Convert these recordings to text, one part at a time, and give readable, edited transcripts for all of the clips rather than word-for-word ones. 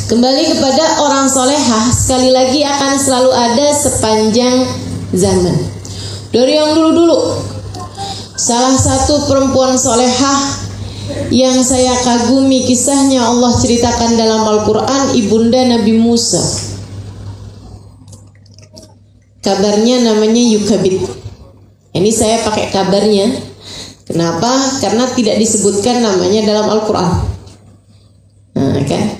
Kembali kepada orang solehah, sekali lagi akan selalu ada sepanjang zaman. Dari yang dulu-dulu, salah satu perempuan solehah yang saya kagumi kisahnya Allah ceritakan dalam Al-Quran, ibunda Nabi Musa. Kabarnya namanya Yukabid. Ini saya pakai kabarnya. Kenapa? Karena tidak disebutkan namanya dalam Al-Quran. Nah, kan?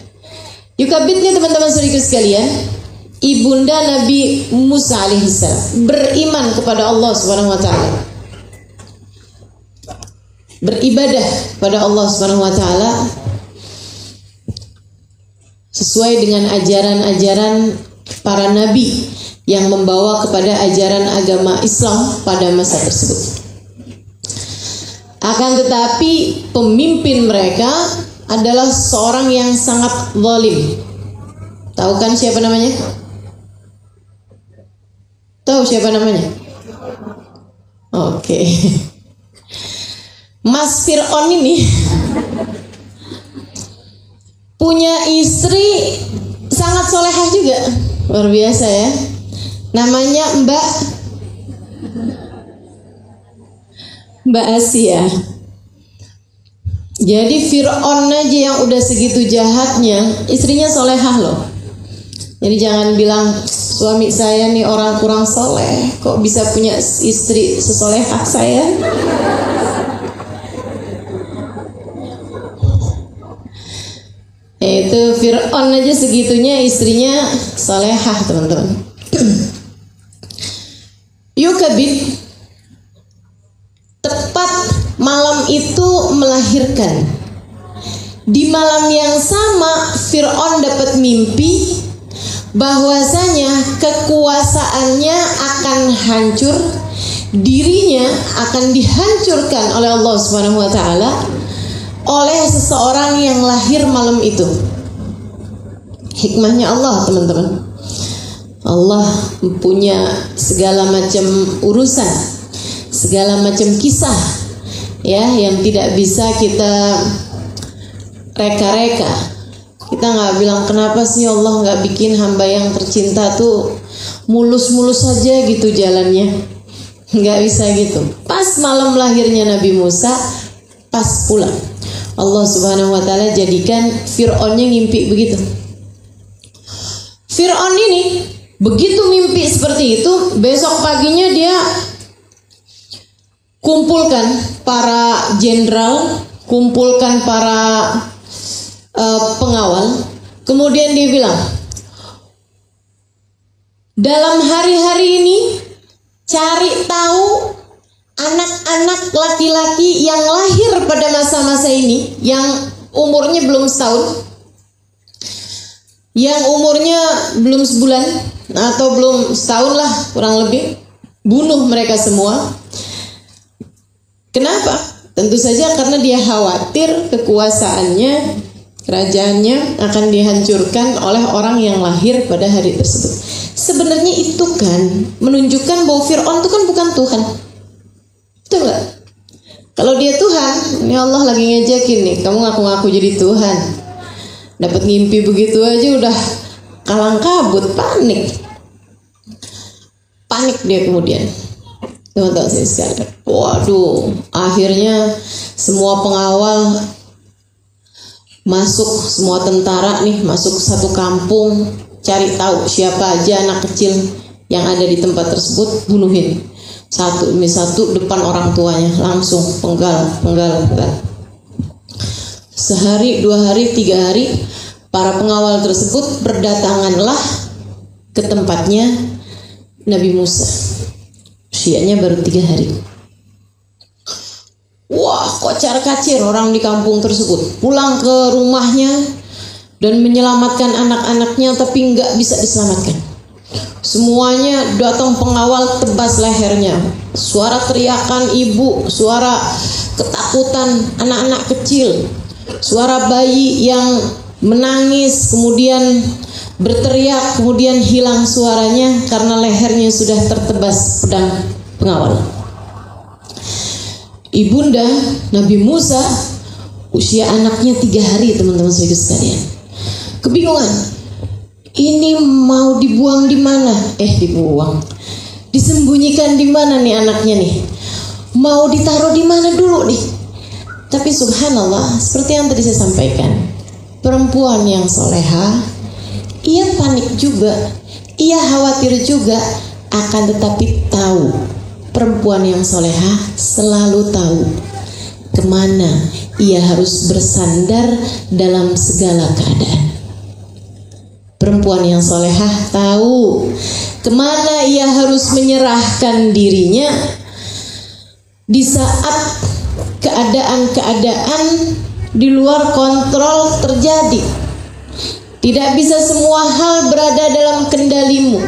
Yukabid ini teman-teman saudaraku sekalian, ibunda Nabi Musa alaihissalam, beriman kepada Allah Subhanahu wa taala. Beribadah pada Allah Subhanahu wa taala sesuai dengan ajaran-ajaran para nabi yang membawa kepada ajaran agama Islam pada masa tersebut. Akan tetapi pemimpin mereka adalah seorang yang sangat zalim. Tahu kan siapa namanya? Tahu siapa namanya? Oke. Mas Fir'aun ini punya istri sangat solehah juga. Luar biasa ya. Namanya Mbak Asia. Jadi Fir'aun aja yang udah segitu jahatnya, istrinya solehah loh. Jadi jangan bilang suami saya nih orang kurang soleh, kok bisa punya istri sesolehah saya. Itu Fir'aun aja segitunya istrinya solehah teman-teman. Yukabid tepat malam itu melahirkan. Di malam yang sama Fir'aun dapat mimpi bahwasanya kekuasaannya akan hancur, dirinya akan dihancurkan oleh Allah Subhanahu wa taala oleh seseorang yang lahir malam itu. Hikmahnya Allah teman-teman. Allah punya segala macam urusan, segala macam kisah ya yang tidak bisa kita reka-reka. Kita nggak bilang kenapa sih Allah nggak bikin hamba yang tercinta tuh mulus-mulus saja gitu jalannya. Nggak bisa gitu. Pas malam lahirnya Nabi Musa, pas pulang Allah Subhanahu wa taala jadikan Fir'aunnya ngimpi begitu. Fir'aun ini begitu mimpi seperti itu, besok paginya dia kumpulkan para jenderal, kumpulkan para pengawal. Kemudian dia bilang, dalam hari-hari ini cari tahu anak-anak laki-laki yang lahir pada masa-masa ini, yang umurnya belum setahun, yang umurnya belum sebulan atau belum setahun lah kurang lebih, bunuh mereka semua. Kenapa? Tentu saja karena dia khawatir kekuasaannya, kerajaannya akan dihancurkan oleh orang yang lahir pada hari tersebut. Sebenarnya itu kan menunjukkan bahwa Fir'aun itu kan bukan Tuhan. Betul gak? Kalau dia Tuhan, ini Allah lagi ngejakin nih, kamu ngaku-ngaku jadi Tuhan. Dapat ngimpi begitu aja udah kalang kabut, panik. Panik dia kemudian. Teman-teman saya sekalian. Waduh, akhirnya semua pengawal masuk, semua tentara nih masuk satu kampung, cari tahu siapa aja anak kecil yang ada di tempat tersebut, bunuhin. Satu demi satu depan orang tuanya, langsung penggal. Sehari, 2 hari, 3 hari, para pengawal tersebut berdatanganlah ke tempatnya Nabi Musa. Usianya baru 3 hari. Wah, kocar-kacir orang di kampung tersebut. Pulang ke rumahnya dan menyelamatkan anak-anaknya, tapi nggak bisa diselamatkan. Semuanya datang pengawal, tebas lehernya. Suara teriakan ibu, suara ketakutan anak-anak kecil, suara bayi yang menangis, kemudian berteriak, kemudian hilang suaranya karena lehernya sudah tertebas pedang pengawal. Ibunda Nabi Musa, usia anaknya 3 hari teman-teman sekalian. kebingungan. Ini mau dibuang di mana? Dibuang. Disembunyikan di mana nih anaknya nih? Mau ditaruh di mana dulu nih? Tapi subhanallah, seperti yang tadi saya sampaikan, perempuan yang soleha, ia panik juga, ia khawatir juga, akan tetapi tahu, perempuan yang soleha selalu tahu kemana ia harus bersandar dalam segala keadaan. Perempuan yang solehah tahu kemana ia harus menyerahkan dirinya di saat keadaan-keadaan di luar kontrol terjadi. Tidak bisa semua hal berada dalam kendalimu.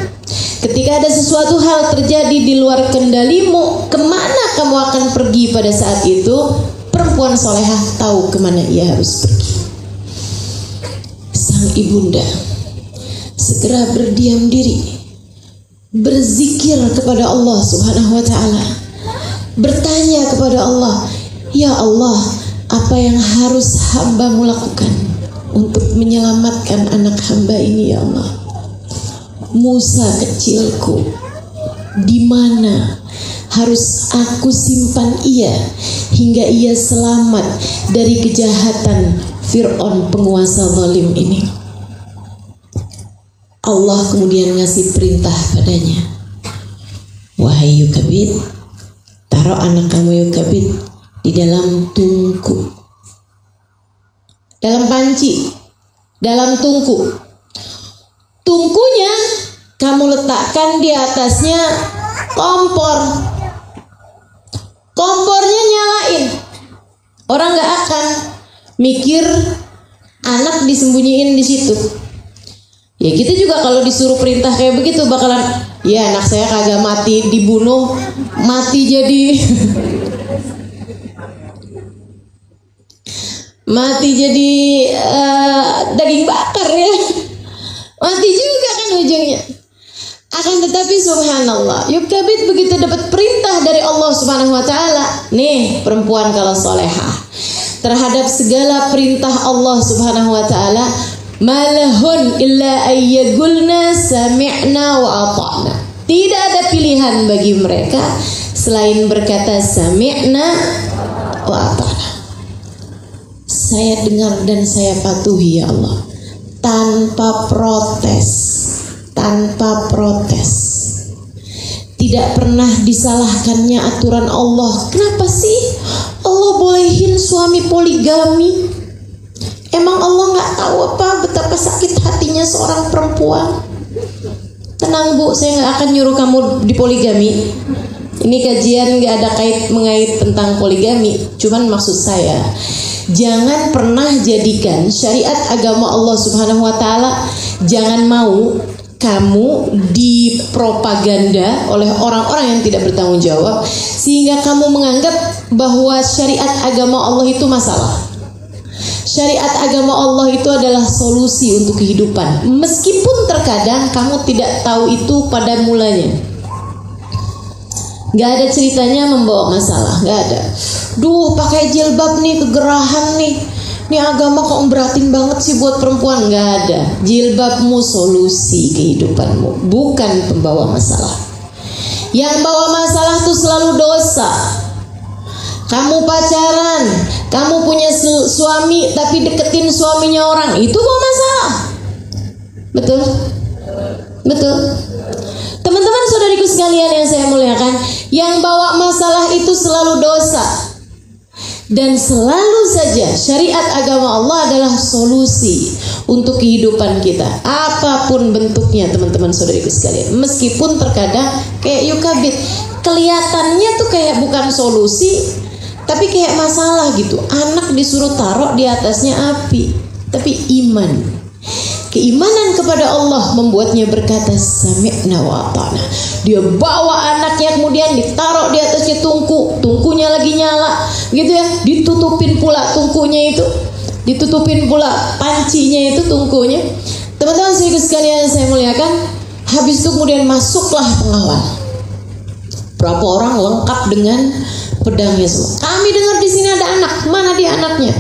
Ketika ada sesuatu hal terjadi di luar kendalimu, kemana kamu akan pergi pada saat itu? Perempuan solehah tahu kemana ia harus pergi. Sang ibunda segera berdiam diri, berzikir kepada Allah Subhanahu wa ta'ala, bertanya kepada Allah, ya Allah, apa yang harus hamba-Mu lakukan untuk menyelamatkan anak hamba ini ya Allah? Musa kecilku, di mana harus aku simpan ia hingga ia selamat dari kejahatan Fir'aun penguasa zalim ini? Allah kemudian ngasih perintah padanya, wahai Yukabid, taruh anak kamu Yukabid di dalam tungku, dalam panci, dalam tungku. Tungkunya kamu letakkan di atasnya kompor. Kompornya nyalain. Orang gak akan mikir anak disembunyiin di situ. Ya kita juga kalau disuruh perintah kayak begitu bakalan, ya anak saya kagak mati dibunuh, mati jadi mati jadi daging bakar ya, mati juga kan ujungnya. Akan tetapi subhanallah, Yukabid begitu dapat perintah dari Allah Subhanahu wa ta'ala, nih perempuan kalau solehah terhadap segala perintah Allah Subhanahu wa ta'ala, malahun illa ayyagulna sami'na wa ata'na. Tidak ada pilihan bagi mereka selain berkata sami'na wa ata'na. Saya dengar dan saya patuhi ya Allah, tanpa protes, tanpa protes. Tidak pernah disalahkannya aturan Allah. Kenapa sih Allah bolehin suami poligami? Emang Allah gak tahu apa betapa sakit hatinya seorang perempuan? Tenang Bu, saya gak akan nyuruh kamu dipoligami. Ini kajian gak ada mengait tentang poligami. Cuman maksud saya, jangan pernah jadikan syariat agama Allah Subhanahu wa ta'ala, jangan mau kamu dipropaganda oleh orang-orang yang tidak bertanggung jawab sehingga kamu menganggap bahwa syariat agama Allah itu masalah. Syariat agama Allah itu adalah solusi untuk kehidupan, meskipun terkadang kamu tidak tahu itu pada mulanya. Gak ada ceritanya membawa masalah, gak ada. Duh, pakai jilbab nih kegerahan nih. Ini agama kok beratin banget sih buat perempuan. Gak ada. Jilbabmu solusi kehidupanmu, bukan pembawa masalah. Yang bawa masalah tuh selalu dosa. Kamu pacaran, kamu punya suami tapi deketin suaminya orang, itu bawa masalah. Betul? Betul? Teman-teman saudariku sekalian yang saya muliakan, yang bawa masalah itu selalu dosa. Dan selalu saja syariat agama Allah adalah solusi untuk kehidupan kita, apapun bentuknya teman-teman saudariku sekalian. Meskipun terkadang kayak Yukabid, kelihatannya tuh kayak bukan solusi, tapi kayak masalah gitu. Anak disuruh taruh di atasnya api, tapi iman, keimanan kepada Allah membuatnya berkata sami'na wa ata'na. Dia bawa anaknya kemudian ditaruh di atasnya tungku, tungkunya lagi nyala gitu ya, ditutupin pula tungkunya itu, ditutupin pula pancinya itu, tungkunya. Teman-teman sekalian saya muliakan, habis itu kemudian masuklah pengawal. Berapa orang lengkap dengan pedangnya semua. Kami dengar di sini ada anak, mana dia anaknya?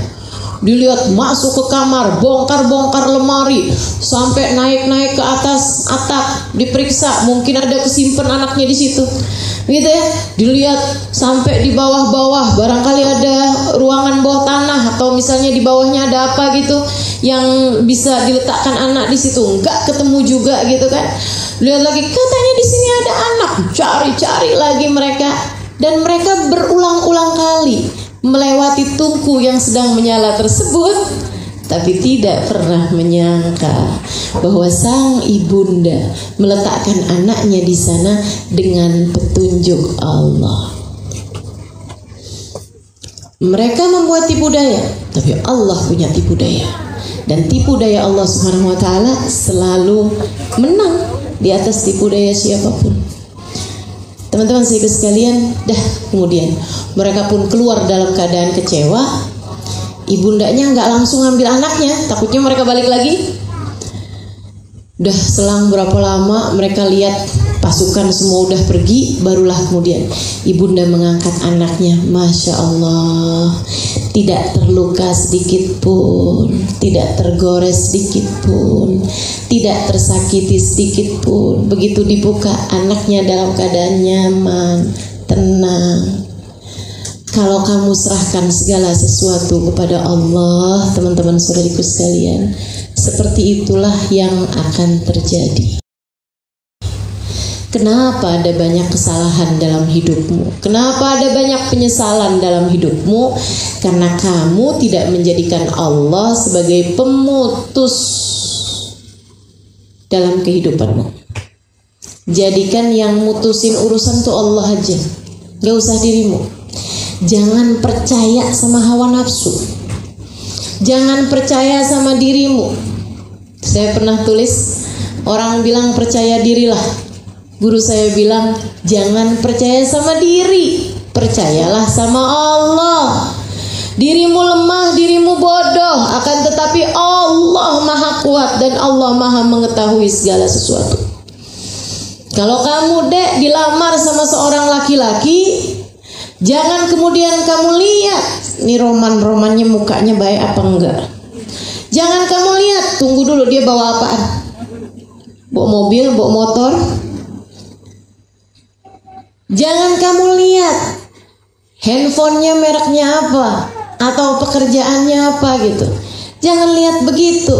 Dilihat masuk ke kamar, bongkar-bongkar lemari, sampai naik-naik ke atas atap, diperiksa, mungkin ada kesimpan anaknya di situ. Gitu ya. Dilihat sampai di bawah-bawah, barangkali ada ruangan bawah tanah atau misalnya di bawahnya ada apa gitu yang bisa diletakkan anak di situ. Enggak ketemu juga gitu kan. Lihat lagi, katanya di sini ada anak. Cari-cari lagi mereka, dan mereka berulang-ulang kali melewati tungku yang sedang menyala tersebut, tapi tidak pernah menyangka bahwa sang ibunda meletakkan anaknya di sana dengan petunjuk Allah. Mereka membuat tipu daya, tapi Allah punya tipu daya, dan tipu daya Allah Subhanahu wa taala selalu menang di atas tipu daya siapapun. Teman-teman saya sekalian, kemudian mereka pun keluar dalam keadaan kecewa. Ibundanya nggak langsung ambil anaknya, takutnya mereka balik lagi. Udah selang berapa lama mereka lihat pasukan semua udah pergi, barulah kemudian ibunda mengangkat anaknya. Masya Allah, tidak terluka sedikit pun, tidak tergores sedikit pun, tidak tersakiti sedikit pun. Begitu dibuka, anaknya dalam keadaan nyaman, tenang. Kalau kamu serahkan segala sesuatu kepada Allah, teman-teman saudariku sekalian, seperti itulah yang akan terjadi. Kenapa ada banyak kesalahan dalam hidupmu? Kenapa ada banyak penyesalan dalam hidupmu? Karena kamu tidak menjadikan Allah sebagai pemutus dalam kehidupanmu. Jadikan yang mutusin urusan tuh Allah aja, gak usah dirimu. Jangan percaya sama hawa nafsu. Jangan percaya sama dirimu. Saya pernah tulis, orang bilang percaya dirilah. Guru saya bilang, jangan percaya sama diri, percayalah sama Allah. Dirimu lemah, dirimu bodoh, akan tetapi Allah maha kuat dan Allah maha mengetahui segala sesuatu. Kalau kamu dilamar sama seorang laki-laki, jangan kemudian kamu lihat nih romannya mukanya baik apa enggak. Jangan kamu lihat, tunggu dulu dia bawa apaan. Bawa mobil, bawa motor. Jangan kamu lihat handphonenya mereknya apa atau pekerjaannya apa gitu. Jangan lihat begitu.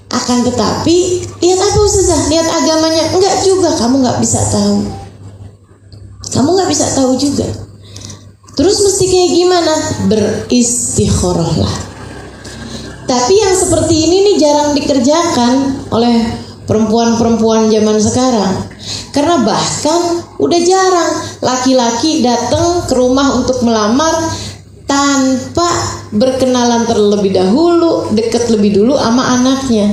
Akan tetapi lihat apa Ustazah? Lihat agamanya. Enggak juga, kamu enggak bisa tahu. Kamu enggak bisa tahu juga. Terus mesti kayak gimana? Beristikharahlah. Tapi yang seperti ini nih jarang dikerjakan oleh perempuan-perempuan zaman sekarang. Karena bahkan udah jarang laki-laki datang ke rumah untuk melamar tanpa berkenalan terlebih dahulu, deket lebih dulu sama anaknya.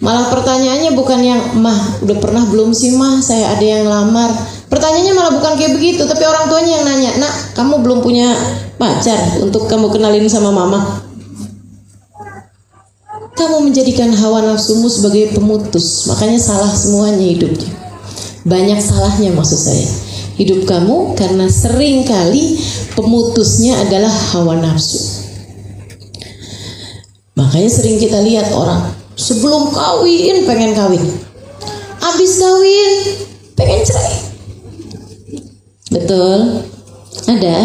Malah pertanyaannya bukan yang, "Mah, udah pernah belum sih mah saya ada yang lamar?" Pertanyaannya malah bukan kayak begitu, tapi orang tuanya yang nanya, "Nak, kamu belum punya pacar untuk kamu kenalin sama mama?" Kamu menjadikan hawa nafsumu sebagai pemutus, makanya salah semuanya hidupnya. Banyak salahnya maksud saya hidup kamu, karena sering kali pemutusnya adalah hawa nafsu. Makanya sering kita lihat orang sebelum kawin pengen kawin, habis kawin pengen cerai. Betul? Ada?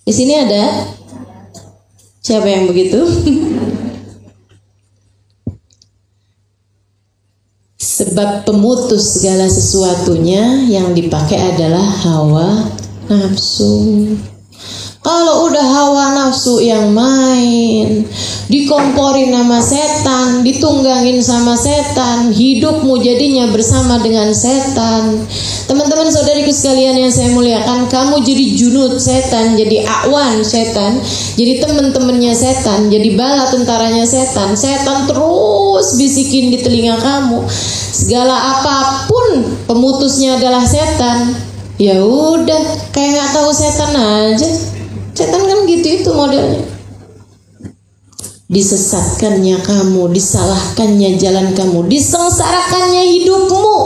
Di sini ada? Siapa yang begitu? Sebab pemutus segala sesuatunya yang dipakai adalah hawa nafsu. Kalau udah hawa nafsu yang main, dikomporin sama setan, ditunggangin sama setan, hidupmu jadinya bersama dengan setan. Teman-teman saudariku sekalian yang saya muliakan, kamu jadi junud setan, jadi akwan setan, jadi teman-temannya setan, jadi bala tentaranya setan. Setan terus bisikin di telinga kamu, segala apapun pemutusnya adalah setan. Ya udah, kayak nggak tahu setan aja. Setan kan gitu itu modelnya. Disesatkannya kamu, disalahkannya jalan kamu, disengsarakannya hidupmu.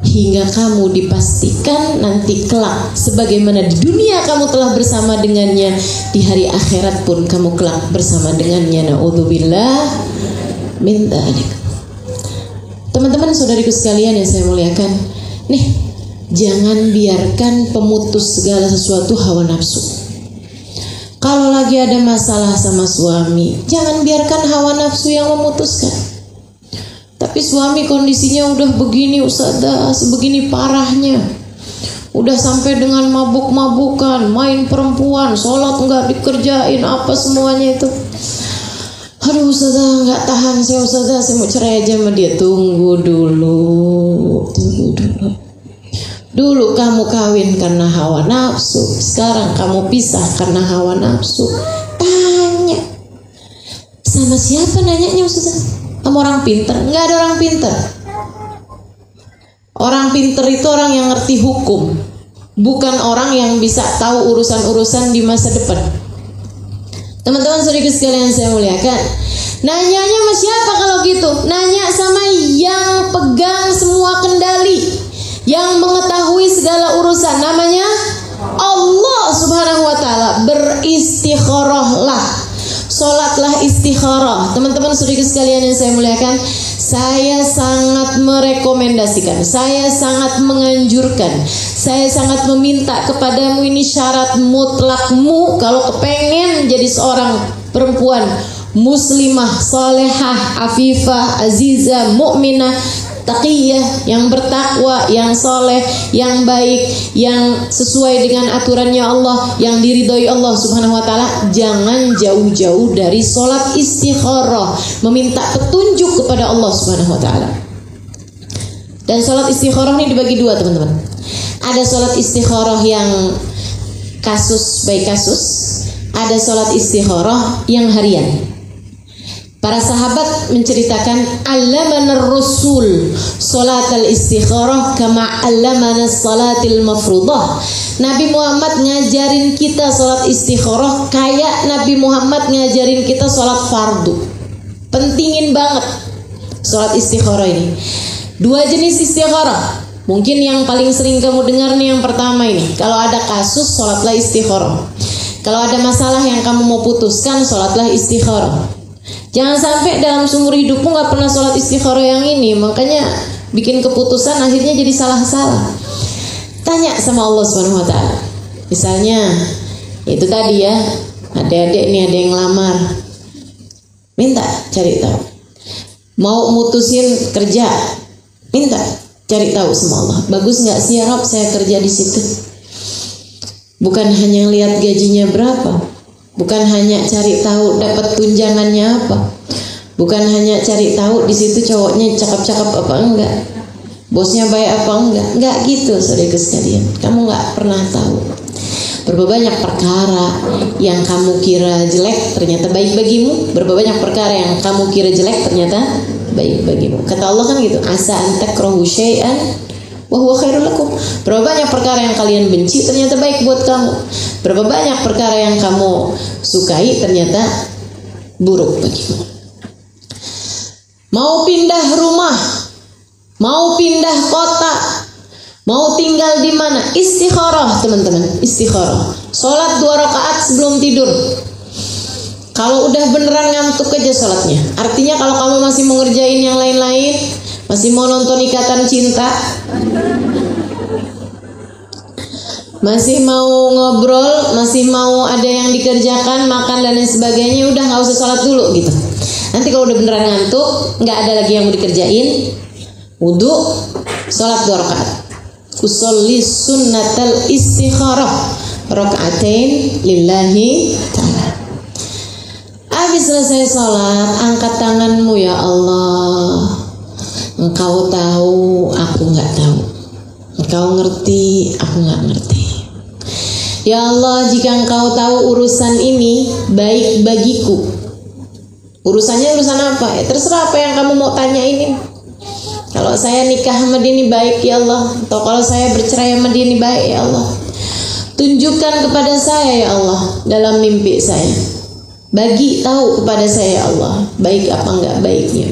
hingga kamu dipastikan nanti kelak sebagaimana di dunia kamu telah bersama dengannya, di hari akhirat pun kamu kelak bersama dengannya. Na'udzubillah min dzalik. Teman-teman saudariku sekalian yang saya muliakan, nih, jangan biarkan pemutus segala sesuatu hawa nafsu. Kalau lagi ada masalah sama suami, jangan biarkan hawa nafsu yang memutuskan. Tapi suami kondisinya udah begini ustazah, sebegini parahnya, udah sampai dengan mabuk-mabukan, main perempuan, sholat nggak dikerjain, apa semuanya itu. Aduh ustazah, nggak tahan saya ustazah, saya mau cerai aja sama dia. Tunggu dulu. Dulu kamu kawin karena hawa nafsu, sekarang kamu pisah karena hawa nafsu. Tanya, sama siapa nanyanya ustazah? Sama orang pinter? Nggak ada orang pinter. Orang pinter itu orang yang ngerti hukum, bukan orang yang bisa tahu urusan-urusan di masa depan. Teman-teman saudara sekalian saya muliakan, nanyanya sama siapa kalau gitu? Nanya sama yang pegang semua kendali, yang mengetahui segala urusan, namanya Allah Subhanahu wa taala. Beristikharahlah, sholatlah istikharah. Teman-teman saudara sekalian yang saya muliakan, saya sangat merekomendasikan, saya sangat menganjurkan, saya sangat meminta kepadamu, ini syarat mutlakmu kalau kepengen jadi seorang perempuan muslimah, salehah, afifah, azizah, mukminah, taqiyah, yang bertakwa, yang soleh, yang baik, yang sesuai dengan aturannya Allah, yang diridhoi Allah Subhanahu wa taala. Jangan jauh-jauh dari sholat istikharah, meminta petunjuk kepada Allah Subhanahu wa taala. Dan sholat istikharah ini dibagi dua, teman-teman. Ada sholat istikharah yang kasus by kasus, ada sholat istikharah yang harian. Para sahabat menceritakan, allamana Rasul salatal istikharah kama allamana salatil mafruḍah. Nabi Muhammad ngajarin kita salat istikharah kayak Nabi Muhammad ngajarin kita salat fardu. Pentingin banget salat istikharah ini. Dua jenis istikharah. Mungkin yang paling sering kamu dengar nih yang pertama ini. Kalau ada kasus, salatlah istikharah. Kalau ada masalah yang kamu mau putuskan, salatlah istikharah. Jangan sampai dalam seumur hidupmu gak pernah sholat istikharah yang ini, makanya bikin keputusan akhirnya jadi salah-salah. Tanya sama Allah Subhanahu wa taala. Misalnya itu tadi ya, adik-adik nih ada yang ngelamar, minta cari tahu. Mau mutusin kerja, minta cari tahu sama Allah. Bagus nggak sih ya Rob saya kerja di situ? Bukan hanya lihat gajinya berapa, bukan hanya cari tahu dapat tunjangannya apa, bukan hanya cari tahu di situ cowoknya cakep-cakep apa enggak, bosnya baik apa enggak gitu saudara sekalian. Kamu nggak pernah tahu. Berapa banyak perkara yang kamu kira jelek ternyata baik bagimu, berapa banyak perkara yang kamu kira jelek ternyata baik bagimu. Kata Allah kan gitu, asa an takrahu syai'an wa huwa khairul lakum. Berapa banyak perkara yang kalian benci ternyata baik buat kamu. Berapa banyak perkara yang kamu sukai ternyata buruk bagimu. Mau pindah rumah, mau pindah kota, mau tinggal di mana, istikharah teman-teman, istikharah. Sholat 2 rakaat sebelum tidur. Kalau udah beneran ngantuk aja sholatnya. Artinya kalau kamu masih mau ngerjain yang lain-lain, masih mau nonton Ikatan Cinta, masih mau ngobrol, masih mau ada yang dikerjakan, makan dan lain sebagainya, udah gak usah sholat dulu gitu. Nanti kalau udah beneran ngantuk, gak ada lagi yang mau dikerjain, wudu, sholat 2 rakaat. Usolli sunnatal istikharah rakaatain lillahi ta'ala. Habis selesai sholat, angkat tanganmu, ya Allah, Engkau tahu, aku gak tahu. Engkau ngerti, aku gak ngerti. Ya Allah, jika Engkau tahu urusan ini baik bagiku, urusannya urusan apa? Ya terserah apa yang kamu mau tanya ini. Kalau saya nikah sama dia ini baik ya Allah, atau kalau saya bercerai sama dia ini baik ya Allah. Tunjukkan kepada saya ya Allah dalam mimpi saya. Bagi tahu kepada saya ya Allah, baik apa enggak baiknya.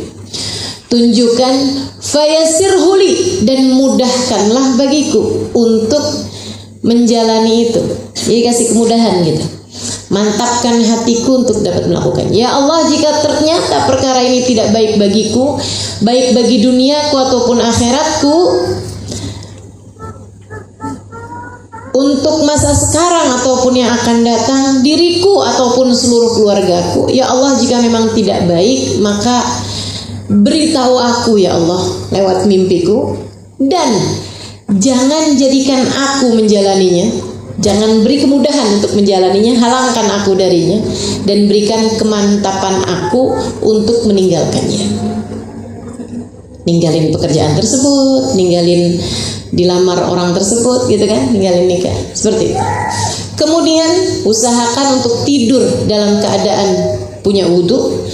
tunjukkan, fayasirhuli, dan mudahkanlah bagiku untuk menjalani itu. Jadi kasih kemudahan gitu. Mantapkan hatiku untuk dapat melakukan. Ya Allah, jika ternyata perkara ini tidak baik bagiku, baik bagi duniaku ataupun akhiratku, untuk masa sekarang ataupun yang akan datang, diriku ataupun seluruh keluargaku, ya Allah, jika memang tidak baik, maka beritahu aku ya Allah lewat mimpiku, dan jangan jadikan aku menjalaninya. Jangan beri kemudahan untuk menjalaninya, halangkan aku darinya, dan berikan kemantapan aku untuk meninggalkannya. Ninggalin pekerjaan tersebut, ninggalin dilamar orang tersebut gitu kan, ninggalin nikah, seperti itu. Kemudian usahakan untuk tidur dalam keadaan punya wudhu,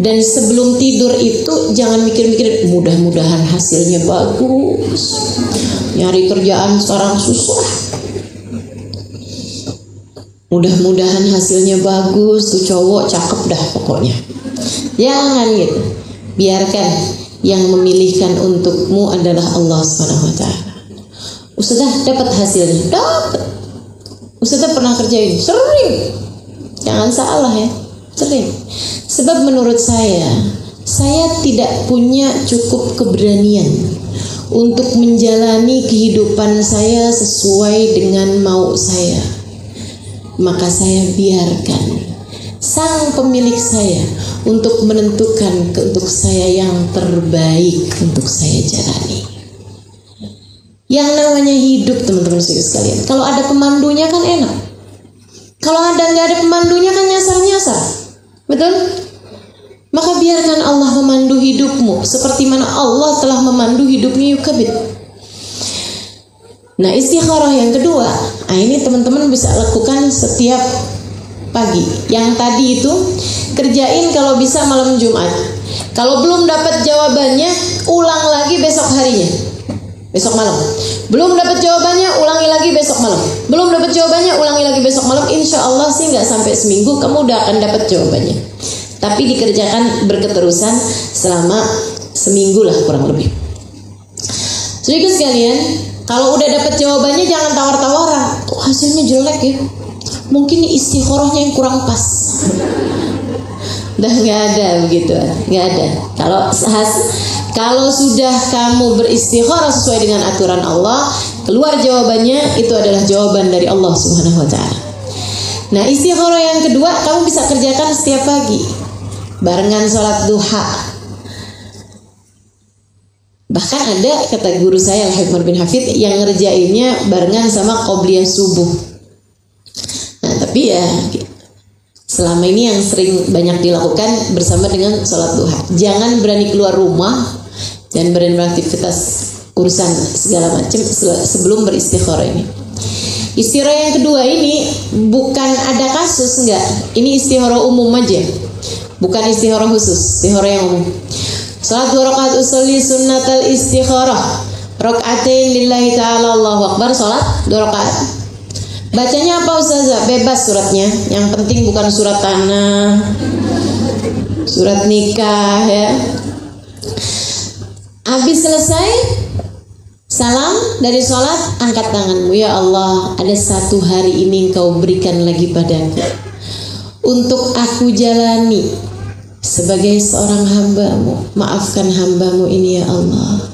dan sebelum tidur itu jangan mikir-mikir mudah-mudahan hasilnya bagus, nyari kerjaan sekarang susah, mudah-mudahan hasilnya bagus, tuh cowok cakep dah pokoknya. Jangan gitu. Biarkan yang memilihkan untukmu adalah Allah SWT. Ustazah dapat hasilnya, dapat. Ustazah pernah kerjain, sering. Jangan salah ya, sering. Sebab menurut saya tidak punya cukup keberanian untuk menjalani kehidupan saya sesuai dengan mau saya. Maka saya biarkan sang pemilik saya untuk menentukan untuk saya yang terbaik untuk saya jalani. Yang namanya hidup, teman-teman sekalian, kalau ada pemandunya kan enak. Kalau nggak ada pemandunya kan nyasar-nyasar, betul? Maka biarkan Allah memandu hidupmu seperti mana Allah telah memandu hidupnya Yukabid. Nah, istikharah yang kedua, ini teman-teman bisa lakukan setiap pagi. Yang tadi itu kerjain kalau bisa malam Jumat. Kalau belum dapat jawabannya, ulang lagi besok harinya, besok malam. Belum dapat jawabannya, ulangi lagi besok malam. Belum dapat jawabannya, ulangi lagi besok malam. Insya Allah sih nggak sampai seminggu kamu udah akan dapat jawabannya. Tapi dikerjakan berketerusan selama seminggu lah kurang lebih. Saudara sekalian, kalau udah dapat jawabannya jangan tawar-tawaran. Oh, hasilnya jelek ya, mungkin istikharahnya yang kurang pas. Udah nggak ada begitu, nggak ada. Kalau sudah kamu beristikharah sesuai dengan aturan Allah, keluar jawabannya, itu adalah jawaban dari Allah Subhanahu Wa Taala. Nah, istikharah yang kedua kamu bisa kerjakan setiap pagi, barengan sholat duha. Bahkan ada kata guru saya Al-Hikmah bin Hafid yang ngerjainnya barengan sama qobliyah subuh. Nah, tapi ya selama ini yang sering banyak dilakukan bersama dengan sholat duha. Jangan berani keluar rumah dan berani beraktivitas urusan segala macam sebelum beristikharah ini. Istikharah yang kedua ini bukan ada kasus, enggak. Ini istikharah umum aja, bukan istikharah khusus, istikharah yang umum. Salat 2 rakaat usolli sunnatal istikharah, rakaatain lillahi ta'ala, Allahu akbar, salat 2 rakaat. Bacanya apa Ustazah? Bebas suratnya, yang penting bukan surat tanah, surat nikah ya. Habis selesai salam dari sholat, angkat tanganmu. Ya Allah, ada satu hari ini Engkau berikan lagi padaku untuk aku jalani sebagai seorang hamba-Mu. Maafkan hamba-Mu ini ya Allah,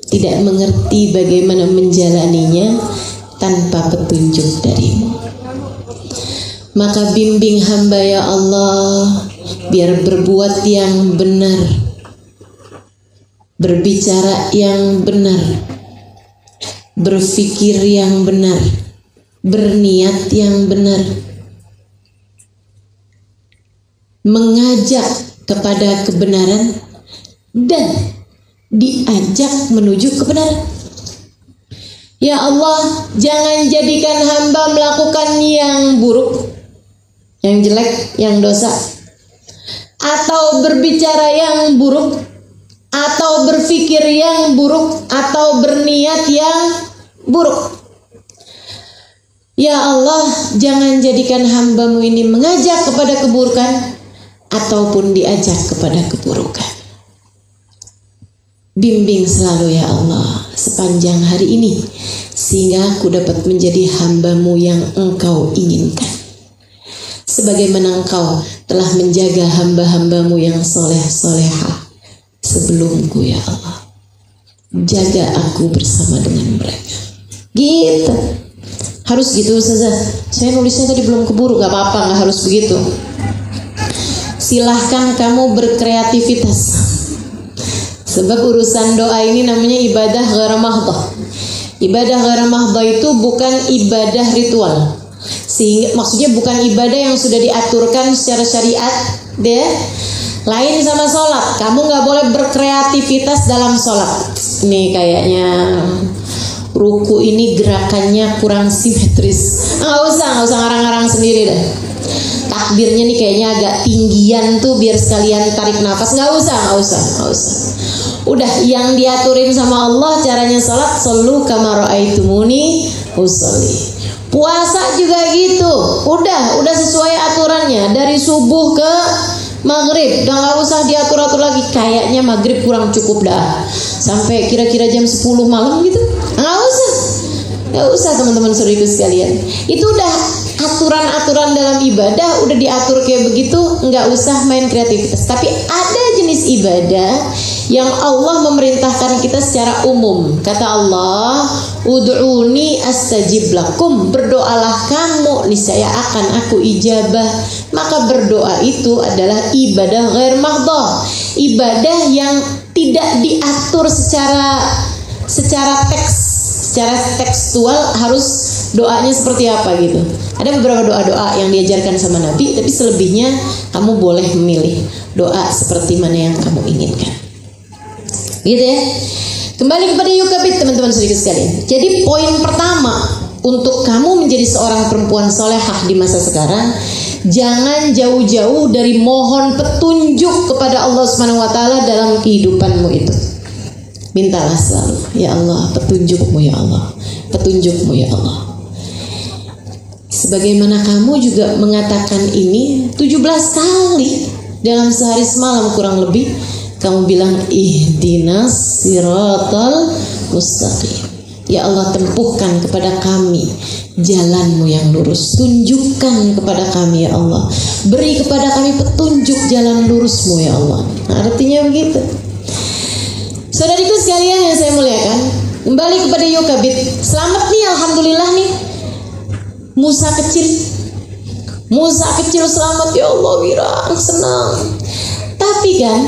tidak mengerti bagaimana menjalaninya tanpa petunjuk dari-Mu. Maka bimbing hamba ya Allah, biar berbuat yang benar, berbicara yang benar, berfikir yang benar, berniat yang benar, mengajak kepada kebenaran dan diajak menuju kebenaran. Ya Allah, jangan jadikan hamba melakukan yang buruk, yang jelek, yang dosa, atau berbicara yang buruk, atau berfikir yang buruk, atau berniat yang buruk. Ya Allah, jangan jadikan hamba-Mu ini mengajak kepada keburukan ataupun diajak kepada keburukan. Bimbing selalu ya Allah sepanjang hari ini, sehingga aku dapat menjadi hamba-Mu yang Engkau inginkan. Sebagaimana Engkau telah menjaga hamba-hamba-Mu yang soleh-solehah sebelumku ya Allah. Jaga aku bersama dengan mereka. Gitu. Harus gitu Ustazah. Saya nulisnya tadi belum keburu, gak apa-apa, gak harus begitu. Silahkan kamu berkreativitas. Sebab urusan doa ini namanya ibadah ghaira mahdhah. Ibadah ghaira mahdhah itu bukan ibadah ritual. Sehingga maksudnya bukan ibadah yang sudah diaturkan secara syariat, deh. Lain sama sholat. Kamu nggak boleh berkreativitas dalam sholat. Nih kayaknya ruku ini gerakannya kurang simetris. Nggak usah ngarang-ngarang sendiri deh. Takbirnya nih kayaknya agak tinggian tuh biar sekalian tarik nafas. Nggak usah. Udah yang diaturin sama Allah caranya sholat, shollu kama ra'aitumuni usolli. Puasa juga gitu. Udah sesuai aturannya dari subuh ke maghrib. Udah nggak usah diatur-atur lagi. Kayaknya maghrib kurang cukup dah. Sampai kira-kira jam 10 malam gitu. Nggak usah teman-teman saudariku sekalian. Itu udah aturan-aturan dalam ibadah udah diatur kayak begitu. Nggak usah main kreativitas. Tapi ada jenis ibadah yang Allah memerintahkan kita secara umum. Kata Allah, ud'uni astajib lakum. Berdoalah kamu, niscaya akan aku ijabah. Maka berdoa itu adalah ibadah ghair mahdhah. Ibadah yang tidak diatur secara tekstual harus doanya seperti apa gitu. Ada beberapa doa-doa yang diajarkan sama Nabi, tapi selebihnya kamu boleh memilih doa seperti mana yang kamu inginkan. Gitu ya. Kembali kepada yukabit teman-teman saudara sekalian. Jadi poin pertama untuk kamu menjadi seorang perempuan solehah di masa sekarang, jangan jauh-jauh dari mohon petunjuk kepada Allah Subhanahu wa taala dalam kehidupanmu itu. Mintalah selalu, ya Allah, petunjukmu ya Allah, petunjukmu ya Allah. Sebagaimana kamu juga mengatakan ini 17 kali dalam sehari semalam kurang lebih. Kamu bilang ihdinas siratal mustaqim. Ya Allah, tempuhkan kepada kami jalanmu yang lurus. Tunjukkan kepada kami ya Allah. Beri kepada kami petunjuk jalan lurusmu ya Allah. Nah, artinya begitu. Saudariku sekalian yang saya muliakan, kembali kepada yukabit. Selamat nih, alhamdulillah nih. Musa kecil selamat ya Allah, wirang senang. Tapi kan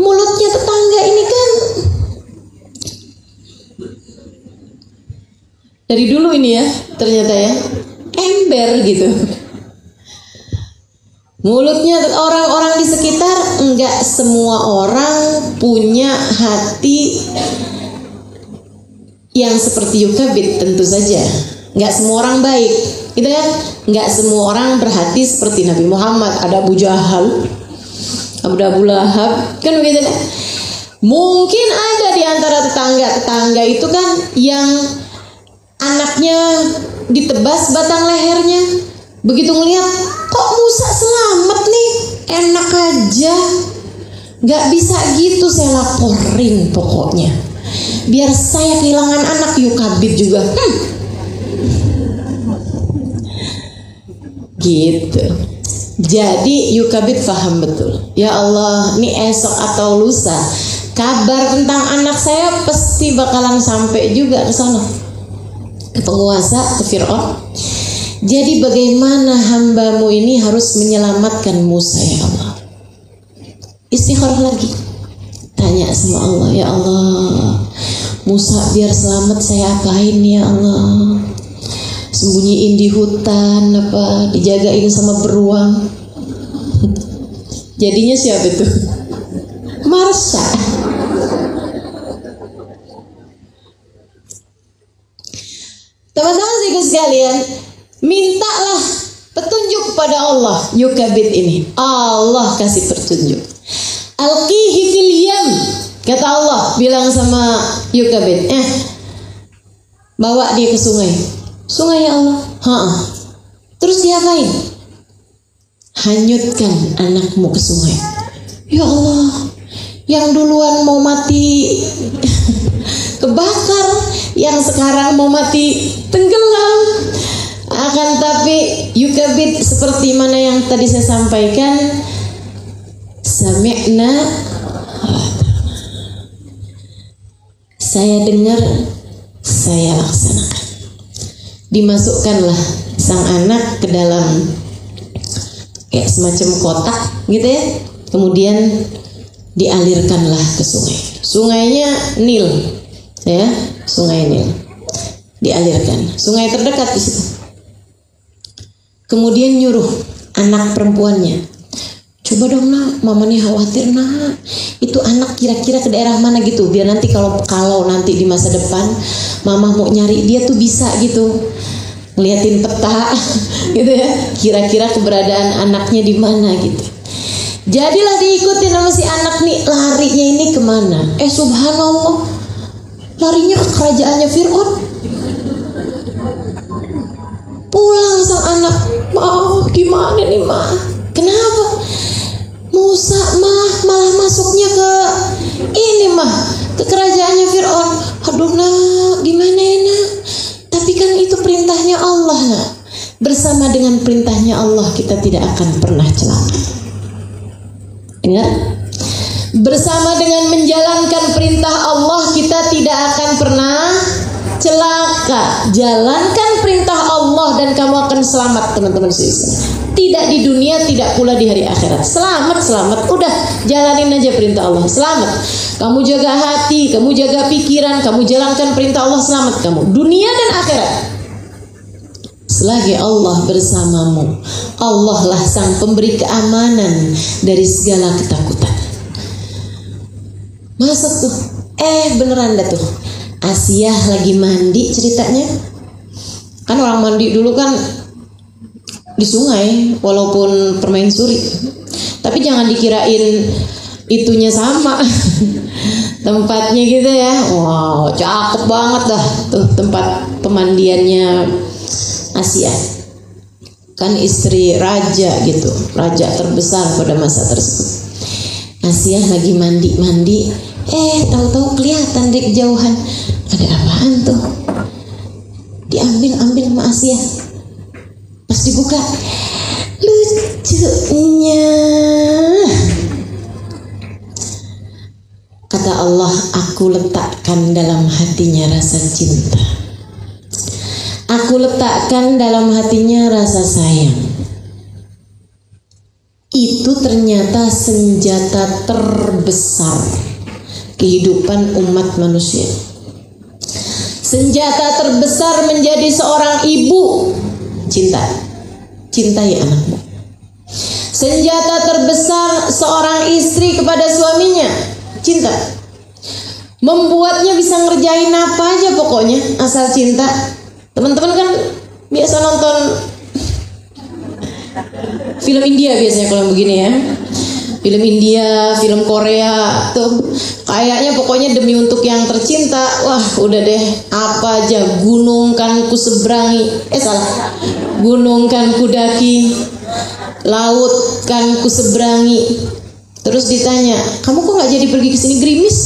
mulutnya tetangga ini kan dari dulu ini ya, ternyata ya ember gitu. Mulutnya orang-orang di sekitar, enggak semua orang punya hati yang seperti yukabit, tentu saja. Enggak semua orang baik, gitu kan? Enggak semua orang berhati seperti Nabi Muhammad. Ada Abu Jahal, ada Abu Lahab, kan begitu kan? Mungkin ada di antara tetangga itu kan yang anaknya ditebas batang lehernya. Begitu ngeliat, kok Musa selamat nih, enak aja. Gak bisa gitu, saya laporin pokoknya. Biar saya kehilangan anak, yukabit juga. Gitu. Jadi yukabit faham betul. Ya Allah, ini esok atau lusa kabar tentang anak saya pasti bakalan sampai juga ke sana, ke penguasa, ke Fir'aun. Jadi bagaimana hambamu ini harus menyelamatkan Musa ya Allah. Istikharah lagi, tanya sama Allah, ya Allah, Musa biar selamat saya apain ya Allah? Sembunyiin di hutan apa, dijagain sama beruang? Jadinya siapa itu? Marsha. Teman-teman sekalian, mintalah petunjuk kepada Allah. Yukabit ini Allah kasih petunjuk. Alqihi fil yam, kata Allah bilang sama Yukabit, bawa dia ke sungai. Sungai ya Allah. Terus diapain? Hanyutkan anakmu ke sungai. Ya Allah, yang duluan mau mati kebakar, yang sekarang mau mati tenggelam. Akan tapi yukabit, seperti mana yang tadi saya sampaikan, sami'na, saya dengar, saya laksanakan. Dimasukkanlah sang anak ke dalam kayak semacam kotak gitu ya, kemudian dialirkanlah ke sungai. Sungainya Nil, ya, sungai Nil. Dialirkan, sungai terdekat di situ. Kemudian nyuruh anak perempuannya, coba dong nak, mama nih khawatir nak, itu anak kira-kira ke daerah mana gitu, biar nanti kalau nanti di masa depan mama mau nyari dia tuh bisa gitu, ngeliatin peta gitu ya, kira-kira keberadaan anaknya di mana gitu. Jadilah diikutin sama si anak nih, larinya ini kemana? Subhanallah, larinya ke kerajaannya Fir'aun. Pulang sang anak, gimana nih ma? Kenapa? Musa malah masuknya ke ini ke kerajaannya Fir'aun. Aduh nak, gimana ya nak? Tapi kan itu perintahnya Allah nak. Bersama dengan perintahnya Allah kita tidak akan pernah celaka. Ingat? Bersama dengan menjalankan perintah Allah kita tidak akan pernah celaka. Jalankan perintah Allah dan kamu akan selamat, teman-teman sekalian. Tidak di dunia, tidak pula di hari akhirat. Selamat. Udah, jalanin aja perintah Allah, selamat. Kamu jaga hati, kamu jaga pikiran, kamu jalankan perintah Allah, selamat kamu dunia dan akhirat. Selagi Allah bersamamu, Allah lah sang pemberi keamanan dari segala ketakutan. Masuk tuh, beneran dah tuh. Asiyah lagi mandi ceritanya. Kan orang mandi dulu kan di sungai, walaupun permaisuri. Tapi jangan dikirain itunya sama tempatnya gitu ya. Wow, cakep banget dah tuh tempat pemandiannya Asiyah. Kan istri raja gitu, raja terbesar pada masa tersebut. Asiyah lagi mandi. Tahu-tahu kelihatan dari kejauhan. Ada apaan tuh? Diambil sama Asiyah. Pas dibuka, lucunya. Kata Allah, aku letakkan dalam hatinya rasa cinta. Aku letakkan dalam hatinya rasa sayang. Itu ternyata senjata terbesar kehidupan umat manusia. Senjata terbesar menjadi seorang ibu, cinta. Cintai anakmu. Senjata terbesar seorang istri kepada suaminya, cinta. Membuatnya bisa ngerjain apa aja pokoknya asal cinta. Teman-teman kan biasa nonton film India biasanya kalau begini ya. Film India, film Korea tuh kayaknya pokoknya demi untuk yang tercinta, wah udah deh apa aja, gunung kan ku seberangi, gunung kan ku daki, laut kan ku seberangi. Terus ditanya, kamu kok nggak jadi pergi ke sini, gerimis?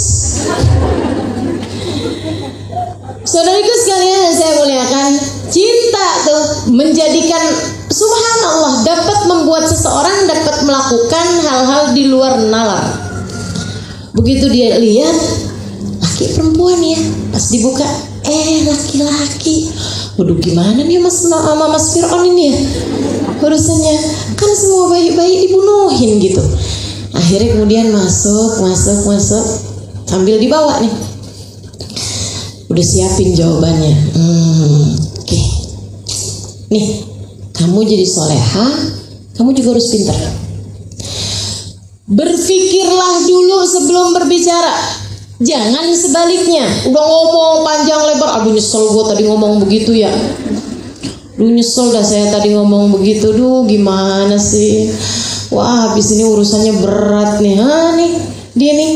Saudariku sekalian saya muliakan, cinta tuh menjadikan, subhanallah, dapat membuat seseorang dapat melakukan hal-hal di luar nalar. Begitu dia lihat laki perempuan ya, pas dibuka, laki-laki. Waduh, gimana nih sama Mas Fir'aun ini ya urusannya, kan semua bayi-bayi dibunuhin gitu. Akhirnya kemudian masuk sambil dibawa nih. Udah siapin jawabannya. Oke. Nih, kamu jadi soleha, kamu juga harus pintar. Berpikirlah dulu sebelum berbicara. Jangan sebaliknya. Udah ngomong panjang lebar, aduh nyesel gue tadi ngomong begitu ya. Duh nyesel dah saya tadi ngomong begitu. Duh gimana sih. Wah habis ini urusannya berat nih. Nih dia nih.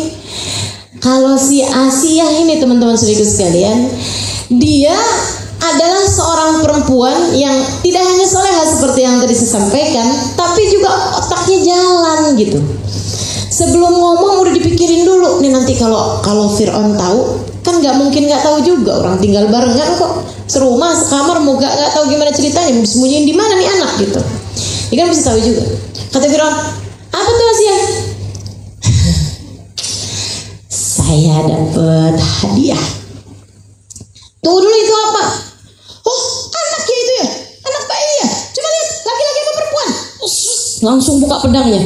Kalau si Asiyah ini teman-teman saudaraku sekalian, dia adalah seorang perempuan yang tidak hanya soleha seperti yang tadi saya sampaikan, tapi juga otaknya jalan gitu. Sebelum ngomong udah dipikirin dulu. Nih nanti kalau Fir'aun tahu, kan nggak mungkin nggak tahu juga, orang tinggal barengan kok, serumah sekamar, mau nggak tahu gimana ceritanya, mau disembunyiin di mana nih anak gitu. Dia kan mesti tahu juga. Kata Fir'aun, apa tuh Asia? Saya dapat hadiah. Tunggu dulu, itu apa? Oh, anaknya itu ya, anak bayi ya. Coba lihat, laki-laki apa perempuan? Langsung buka pedangnya.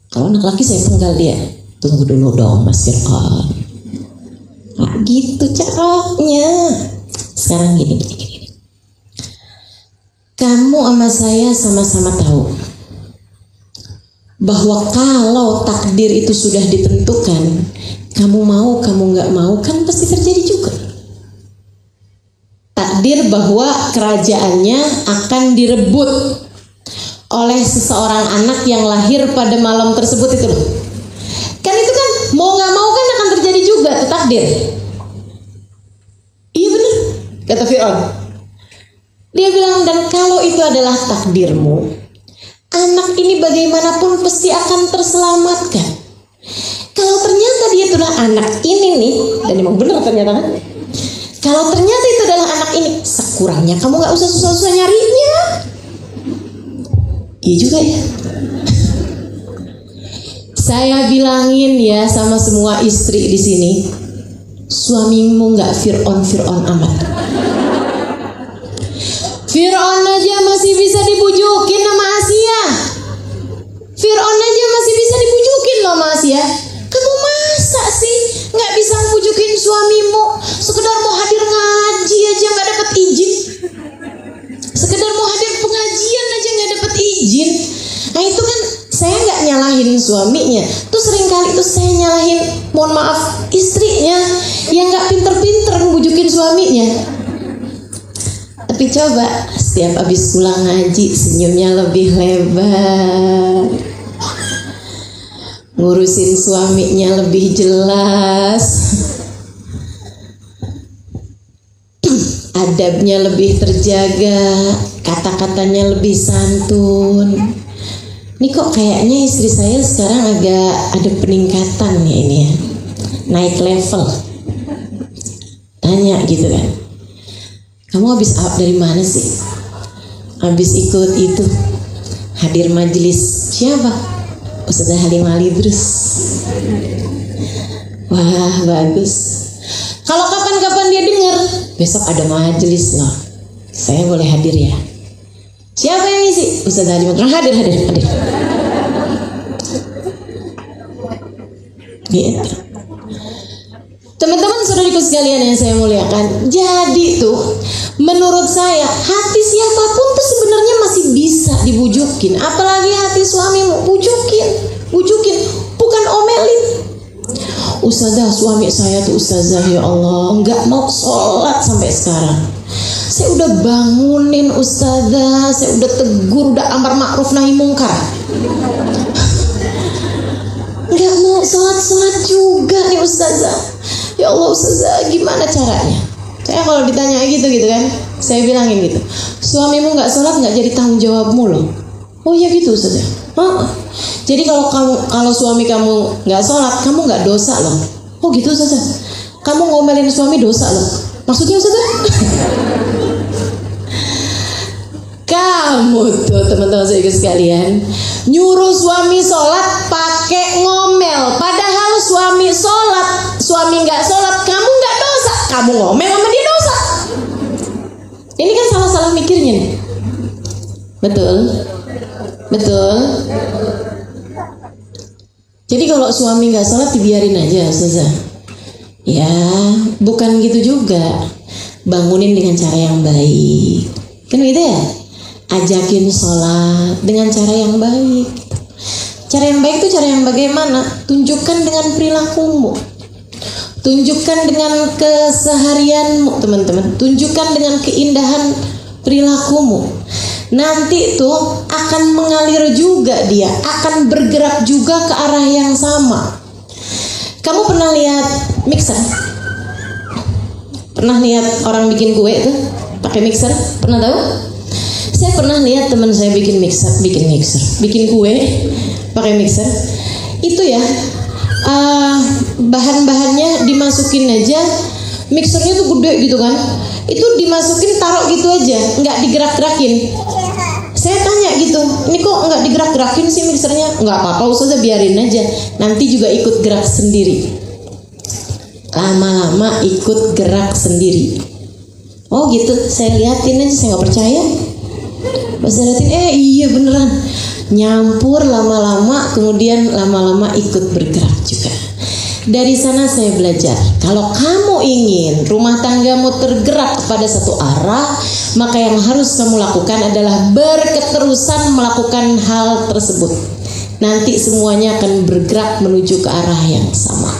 Kalau anak laki saya penggal dia. Tunggu dulu dong Mas Fir'aun. Nah, gitu caranya. Sekarang gini. Kamu sama saya sama-sama tahu bahwa kalau takdir itu sudah ditentukan, kamu mau, kamu nggak mau, kan pasti terjadi juga. Takdir bahwa kerajaannya akan direbut oleh seseorang anak yang lahir pada malam tersebut itu loh. Kan itu kan mau nggak mau kan akan terjadi juga, itu takdir. Iya benar, kata Fir'aun. Dia bilang, dan kalau itu adalah takdirmu, anak ini bagaimanapun pasti akan terselamatkan. Kalau ternyata dia itulah anak ini nih, dan memang benar ternyata kan. Kalau ternyata itu adalah anak ini, sekurangnya kamu nggak usah susah-susah nyarinya. Iya juga ya. Saya bilangin ya sama semua istri di sini, suamimu nggak Fir'aun amat. Fir'aun aja masih bisa dibujukin sama Asia. Fir'aun aja masih bisa dibujukin loh sama Asia. Kamu masa sih nggak bisa bujukin suamimu? Sekedar mau hadir ngaji aja nggak dapat izin. Sekedar mau hadir pengajian aja nggak dapat izin. Nah itu kan saya nggak nyalahin suaminya. Tuh seringkali itu saya nyalahin, mohon maaf, istrinya yang nggak pinter-pinter ngebujukin suaminya. Tapi coba setiap habis pulang ngaji senyumnya lebih lebar, ngurusin suaminya lebih jelas, adabnya lebih terjaga, kata-katanya lebih santun. Ini kok kayaknya istri saya sekarang agak ada peningkatan ya ini ya, naik level. Tanya gitu kan, kamu habis dari mana sih? Habis ikut itu, hadir majelis siapa? Ustazah Halimah Idrus. Wah bagus. Kalau kapan-kapan dia dengar, besok ada majelis loh, saya boleh hadir ya? Siapa yang ngisi? Ustazah Halimah. Hadir. Gitu. Teman-teman saudariku sekalian yang saya muliakan, jadi tuh menurut saya hati siapapun tuh sebenarnya masih bisa dibujukin, apalagi hati suamimu. Bujukin, bukan omelin. Ustazah, suami saya tuh ustazah, ya Allah, nggak mau sholat sampai sekarang. Saya udah bangunin ustazah, saya udah tegur, udah amar ma'ruf nahi mungkar, nggak mau sholat juga nih ustazah. Ya Allah ustazah, gimana caranya? Saya kalau ditanya gitu kan, saya bilangin gitu, suamimu nggak sholat nggak jadi tanggung jawabmu loh. Oh iya gitu ustazah. Jadi kalau suami kamu nggak sholat, kamu nggak dosa loh. Oh gitu ustazah. Kamu ngomelin suami dosa loh. Maksudnya ustazah? Kamu tuh teman-teman saya sekalian nyuruh suami sholat pakai ngomel, padahal suami sholat, suami nggak sholat, kamu nggak dosa, kamu ngomel sama dia dosa. Ini kan salah-salah mikirnya nih. Betul. Jadi kalau suami nggak sholat dibiarin aja, ustazah. Ya, bukan gitu juga. Bangunin dengan cara yang baik, kan gitu ya. Ajakin sholat dengan cara yang baik. Cara yang baik itu cara yang bagaimana? Tunjukkan dengan perilakumu, tunjukkan dengan keseharianmu teman-teman, tunjukkan dengan keindahan perilakumu. Nanti tuh akan mengalir juga, dia akan bergerak juga ke arah yang sama. Kamu pernah lihat mixer? Pernah lihat orang bikin kue tuh pakai mixer? Pernah tahu? Saya pernah lihat teman saya bikin kue pakai mixer. itu ya, bahan-bahannya dimasukin aja, mixernya tuh gede gitu kan, itu dimasukin taruh gitu aja, nggak digerak-gerakin. Saya tanya gitu, ini kok nggak digerak-gerakin sih mixernya? Nggak apa-apa Ustazah, biarin aja, nanti juga ikut gerak sendiri. Lama-lama ikut gerak sendiri. Oh gitu, saya liatin aja, saya nggak percaya. Pas saya liatin, iya beneran, nyampur lama-lama, kemudian lama-lama ikut bergerak juga. Dari sana saya belajar, kalau kamu ingin rumah tanggamu tergerak pada satu arah, maka yang harus kamu lakukan adalah berketerusan melakukan hal tersebut. Nanti semuanya akan bergerak menuju ke arah yang sama.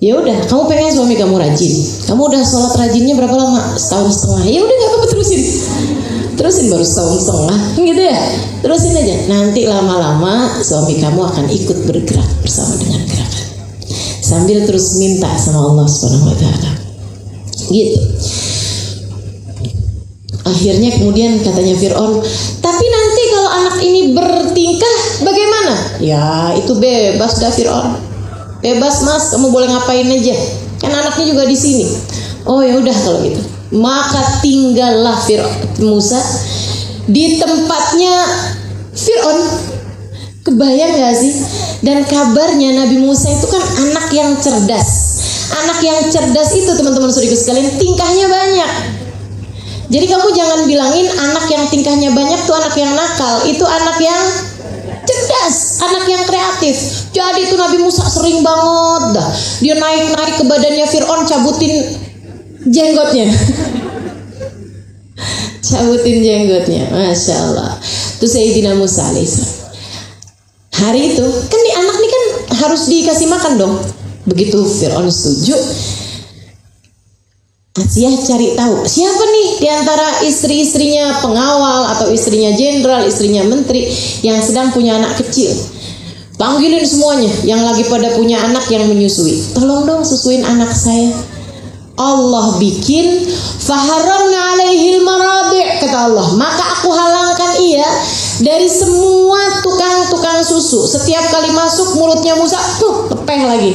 Ya udah, kamu pengen suami kamu rajin, kamu udah sholat rajinnya berapa lama? Setahun setengah. Ya udah, nggak apa-apa, terusin baru setahun setengah, gitu ya. Terusin aja. Nanti lama-lama suami kamu akan ikut bergerak bersama dengan gerakan, sambil terus minta sama Allah Subhanahu Wa Taala. Gitu. Akhirnya kemudian katanya Fir'aun, tapi nanti kalau anak ini bertingkah bagaimana? Ya itu bebas dah Fir'aun. Bebas mas, kamu boleh ngapain aja, kan anaknya juga di sini. Oh ya udah kalau gitu. Maka tinggallah Musa di tempatnya Fir'aun. Kebayang gak sih? Dan kabarnya Nabi Musa itu kan anak yang cerdas. Anak yang cerdas itu teman-teman saudaraku sekalian, tingkahnya banyak. Jadi kamu jangan bilangin anak yang tingkahnya banyak tuh anak yang nakal. Itu anak yang cerdas, anak yang kreatif. Jadi itu Nabi Musa sering banget dah, dia naik-naik ke badannya Fir'aun, cabutin jenggotnya. Cabutin jenggotnya, Masya Allah. Itu Sayyidina Musa alaihissalam. Hari itu kan anak nih kan harus dikasih makan dong. Begitu Fir'aun setuju, Asiyah cari tahu siapa nih diantara istri-istrinya pengawal atau istrinya jenderal, istrinya menteri yang sedang punya anak kecil. Panggilin semuanya yang lagi pada punya anak yang menyusui. Tolong dong susuin anak saya. Allah bikin faharamna alaihil maradi', kata Allah, maka aku halangkan ia dari semua tukang-tukang susu. Setiap kali masuk mulutnya Musa tuh lepeh lagi.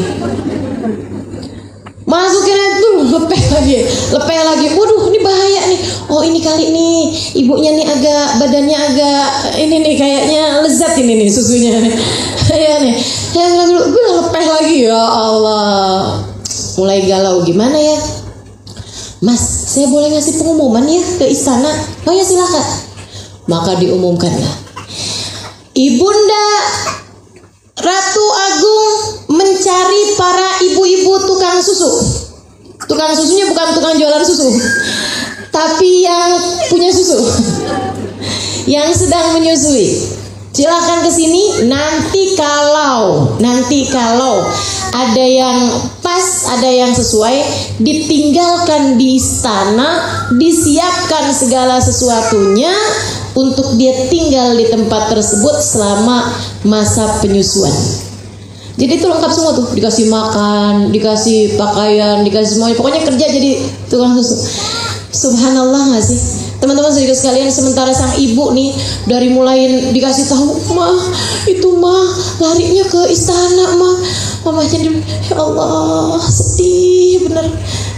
Masukin itu lepeh lagi. Waduh, ini bahaya nih. Oh, ini kali nih ibunya nih agak badannya agak ini nih kayaknya lezat ini nih susunya nih. Ya nih. Ya lepeh lagi, ya Allah. Mulai galau, gimana ya? Mas, saya boleh ngasih pengumuman ya ke istana? Oh ya silakan. Maka diumumkanlah, Ibunda Ratu Agung mencari para ibu-ibu tukang susu. Tukang susunya bukan tukang jualan susu, tapi yang punya susu, yang sedang menyusui. Silakan ke sini. Nanti kalau ada yang pas, ada yang sesuai, ditinggalkan di istana, disiapkan segala sesuatunya untuk dia tinggal di tempat tersebut selama masa penyusuan. Jadi itu lengkap semua tuh, dikasih makan, dikasih pakaian, dikasih semuanya. Pokoknya kerja jadi tukang susu. Subhanallah gak sih? Teman-teman saudara sekalian, sementara sang ibu nih dari mulai dikasih tahu, mah itu mah larinya ke istana mah. Mamanya dia, ya Allah sedih bener.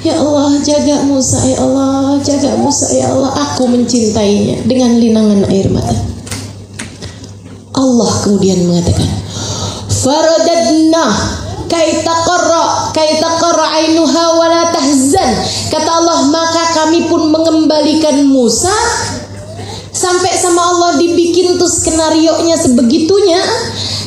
Ya Allah jaga Musa, ya Allah jaga Musa, ya Allah, aku mencintainya dengan linangan air mata. Allah kemudian mengatakan, faradadna kaitaqarra ainuha wala tahzan. Kata Allah, maka kami pun mengembalikan Musa sampai sama Allah dibikin tuh skenarionya sebegitunya.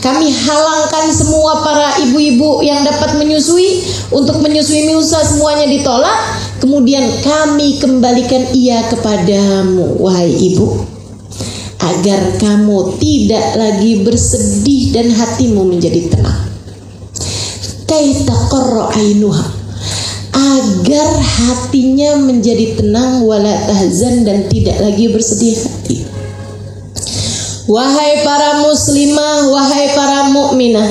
Kami halangkan semua para ibu-ibu yang dapat menyusui untuk menyusui Musa, semuanya ditolak. Kemudian kami kembalikan ia kepadamu, wahai ibu, agar kamu tidak lagi bersedih dan hatimu menjadi tenang. Kaitaqarra ainuha, agar hatinya menjadi tenang, wala tahzan, dan tidak lagi bersedih hati. Wahai para muslimah, wahai para mukminah,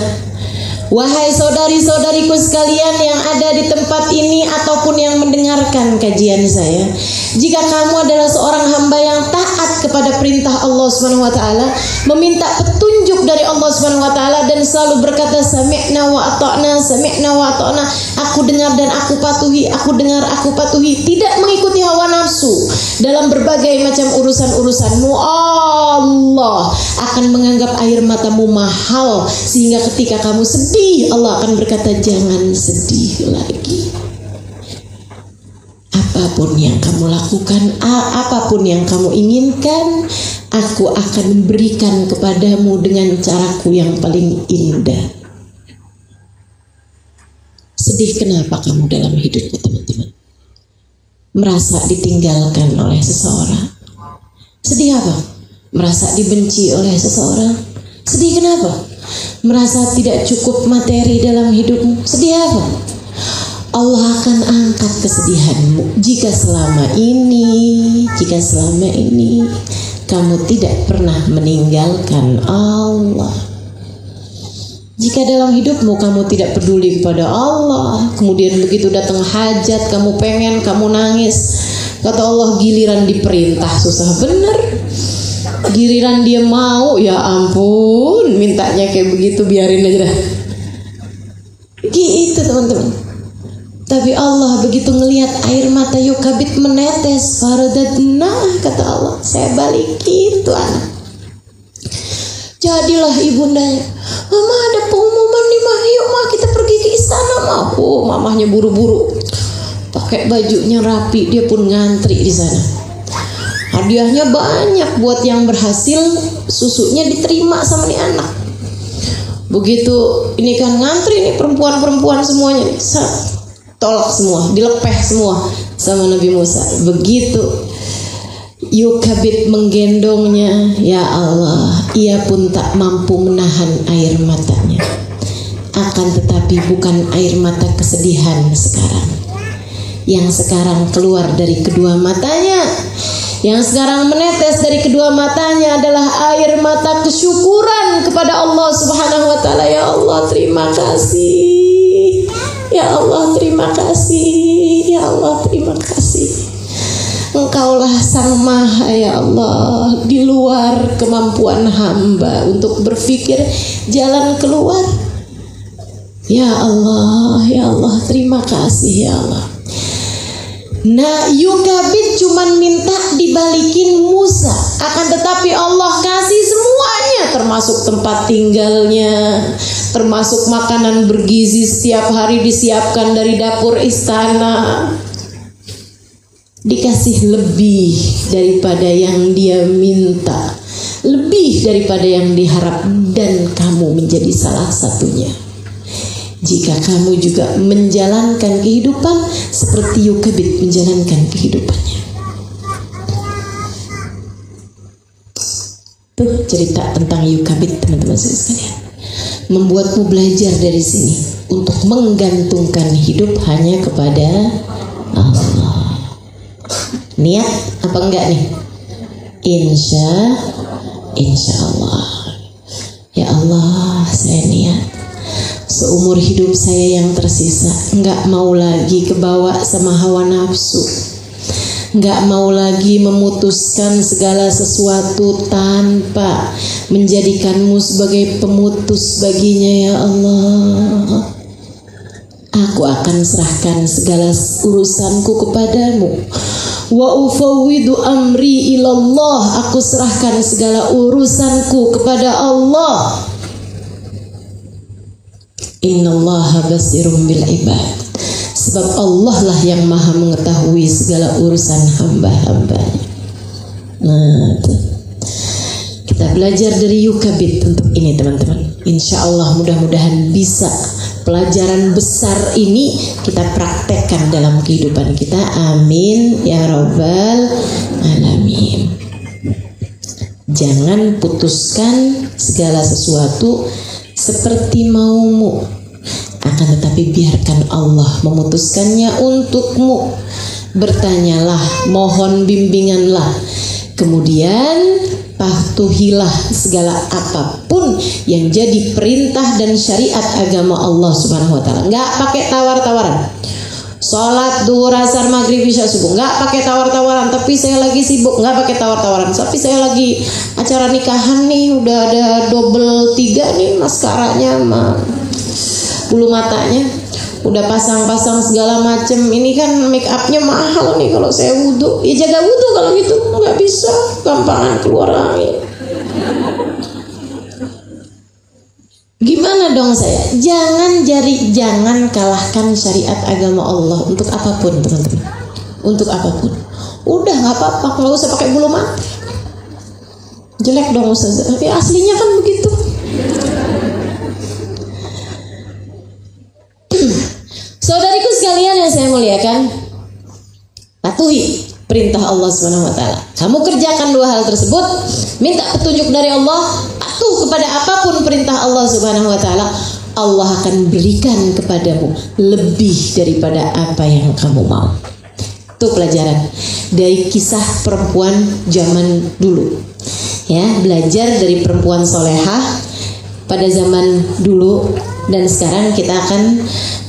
wahai saudari-saudariku sekalian yang ada di tempat ini ataupun yang mendengarkan kajian saya, Jika kamu adalah seorang hamba yang taat kepada perintah Allah Subhanahu wa taala, meminta petunjuk dari Allah Subhanahu wa taala dan selalu berkata sami'na wa ata'na, sami'na wa ata'na, aku dengar dan aku patuhi, aku dengar aku patuhi, tidak mengikuti hawa nafsu dalam berbagai macam urusan-urusanmu, Allah akan menganggap air matamu mahal, sehingga ketika kamu sedih, Allah akan berkata jangan sedih lagi. Apapun yang kamu lakukan, apapun yang kamu inginkan, aku akan berikan kepadamu dengan caraku yang paling indah. Sedih kenapa kamu dalam hidupmu, teman-teman? Merasa ditinggalkan oleh seseorang. Sedih apa? Merasa dibenci oleh seseorang. Sedih kenapa? Merasa tidak cukup materi dalam hidupmu. Sedih apa? Allah akan angkat kesedihanmu jika selama ini kamu tidak pernah meninggalkan Allah. Jika dalam hidupmu kamu tidak peduli kepada Allah, kemudian begitu datang hajat, kamu pengen, kamu nangis, kata Allah giliran diperintah susah bener, giliran dia mau, ya ampun, mintanya kayak begitu, biarin aja dah. Gitu teman-teman. Tapi Allah begitu ngelihat air mata Yukabid menetes, faradadna, kata Allah, saya balikin tuh anak. Jadilah ibundanya, mama ada pengumuman nih mah, yuk mah kita pergi ke istana mah. Oh, mamahnya buru-buru, pakai bajunya rapi, dia pun ngantri di sana. Hadiahnya banyak buat yang berhasil, susunya diterima sama nih anak. Begitu ini kan ngantri nih perempuan-perempuan semuanya nih, tolak semua, dilepeh semua sama Nabi Musa. Begitu Yukabid menggendongnya, ya Allah, ia pun tak mampu menahan air matanya. Akan tetapi bukan air mata kesedihan sekarang. Yang sekarang keluar dari kedua matanya, yang sekarang menetes dari kedua matanya adalah air mata kesyukuran kepada Allah Subhanahu wa taala. Ya Allah, terima kasih. Ya Allah, terima kasih. Ya Allah, terima kasih. Engkaulah sang maha, ya Allah, di luar kemampuan hamba untuk berpikir jalan keluar. Ya Allah, ya Allah, terima kasih ya Allah. Nah, Yukabid cuman minta dibalikin Musa, akan tetapi Allah kasih semuanya, termasuk tempat tinggalnya, termasuk makanan bergizi setiap hari disiapkan dari dapur istana. Dikasih lebih daripada yang dia minta, lebih daripada yang diharap, dan kamu menjadi salah satunya. Jika kamu juga menjalankan kehidupan seperti Yukabid menjalankan kehidupannya. Tuh cerita tentang Yukabid, teman-teman sekalian, membuatmu belajar dari sini untuk menggantungkan hidup hanya kepada Allah. Niat apa enggak nih? Insya Allah. Ya Allah, saya niat seumur hidup saya yang tersisa enggak mau lagi kebawa sama hawa nafsu, enggak mau lagi memutuskan segala sesuatu tanpa menjadikanmu sebagai pemutus baginya. Ya Allah, aku akan serahkan segala urusanku kepadamu. Wa ufawwidu amri ilallah, aku serahkan segala urusanku kepada Allah. Innallaha basirum bil ibad, sebab Allah lah yang maha mengetahui segala urusan hamba-hambanya. Nah, kita belajar dari Yukabid untuk ini, teman-teman. Insya Allah mudah-mudahan bisa pelajaran besar ini kita praktekkan dalam kehidupan kita. Amin ya rabbal alamin. Jangan putuskan segala sesuatu seperti maumu, akan tetapi biarkan Allah memutuskannya untukmu. Bertanyalah, mohon bimbinganlah, kemudian patuhilah segala apapun yang jadi perintah dan syariat agama Allah Subhanahu wa taala. Enggak pakai tawar-tawaran. Sholat duhur, asar, maghrib, isya, subuh. Nggak pakai tawar-tawaran. Tapi saya lagi sibuk. Nggak pakai tawar-tawaran. Tapi saya lagi acara nikahan nih. Udah ada double 3 nih maskaranya sama bulu matanya. Udah pasang-pasang segala macem. Ini kan make upnya mahal nih kalau saya wudhu. Ya jaga wudhu kalau gitu. Nggak bisa. Gampangan keluar angin. Gimana dong saya? Jangan kalahkan syariat agama Allah untuk apapun, teman-teman. Untuk apapun. Udah nggak apa-apa, nggak usah pakai bulu mata. Jelek dong Ustazah, tapi aslinya kan begitu. Saudariku sekalian yang saya muliakan, patuhi perintah Allah SWT. Kamu kerjakan 2 hal tersebut, minta petunjuk dari Allah, patuh kepada apapun perintah Allah SWT. Allah akan berikan kepadamu lebih daripada apa yang kamu mau. Itu pelajaran dari kisah perempuan zaman dulu. Ya, belajar dari perempuan solehah pada zaman dulu, dan sekarang kita akan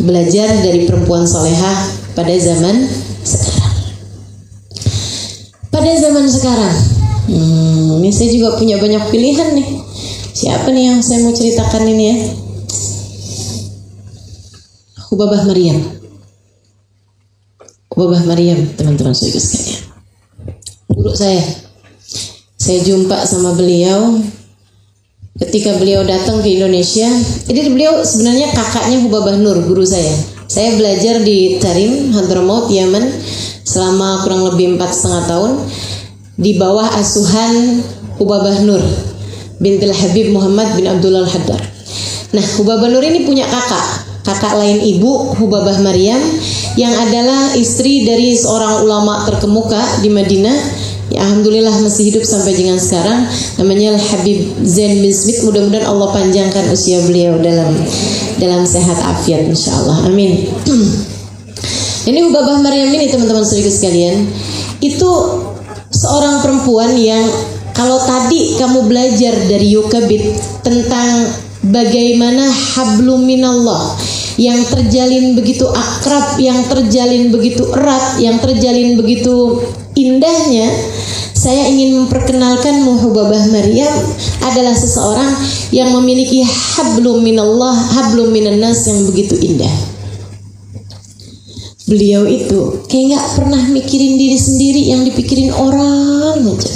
belajar dari perempuan solehah pada zaman sekarang. Pada zaman sekarang, ini saya juga punya banyak pilihan nih. Siapa nih yang saya mau ceritakan ini ya? Hubabah Maryam. Hubabah Maryam, teman-teman saudara sekalian. Guru saya jumpa sama beliau ketika beliau datang ke Indonesia. Jadi beliau sebenarnya kakaknya Hubabah Nur, guru saya. Saya belajar di Tarim, Hadramaut, Yaman selama kurang lebih 4,5 tahun di bawah asuhan Hubabah Nur bintil Habib Muhammad bin Abdullah Al-Haddar. Nah, Hubabah Nur ini punya kakak lain ibu, Hubabah Maryam, yang adalah istri dari seorang ulama terkemuka di Madinah. Ya, alhamdulillah masih hidup sampai dengan sekarang. Namanya Habib Zain bin Smith. Mudah-mudahan Allah panjangkan usia beliau dalam sehat afiat, insyaallah. Amin. Ini Hubabah Maryam ini, teman-teman saudara sekalian, itu seorang perempuan yang kalau tadi kamu belajar dari Yukabit tentang bagaimana hablum minallah yang terjalin begitu akrab, yang terjalin begitu erat, yang terjalin begitu indahnya, saya ingin memperkenalkan Hubabah Maryam adalah seseorang yang memiliki hablum minallah, hablum minannas yang begitu indah. Beliau itu kayak gak pernah mikirin diri sendiri, yang dipikirin orang aja.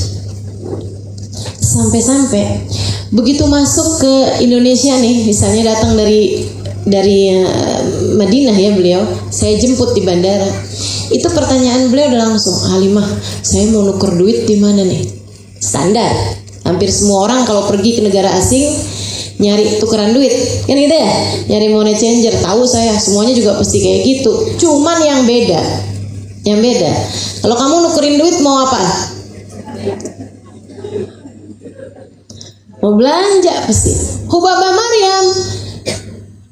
Sampai-sampai begitu masuk ke Indonesia nih, misalnya datang dari Madinah ya beliau, saya jemput di bandara. Itu pertanyaan beliau udah langsung, Halimah, saya mau nuker duit di mana nih? Standar. Hampir semua orang kalau pergi ke negara asing nyari tukeran duit, kan gitu ya? Nyari money changer, tahu saya, semuanya juga pasti kayak gitu. Cuman yang beda, kalau kamu nukerin duit mau apa? Mau belanja pasti. Hubabah Maryam,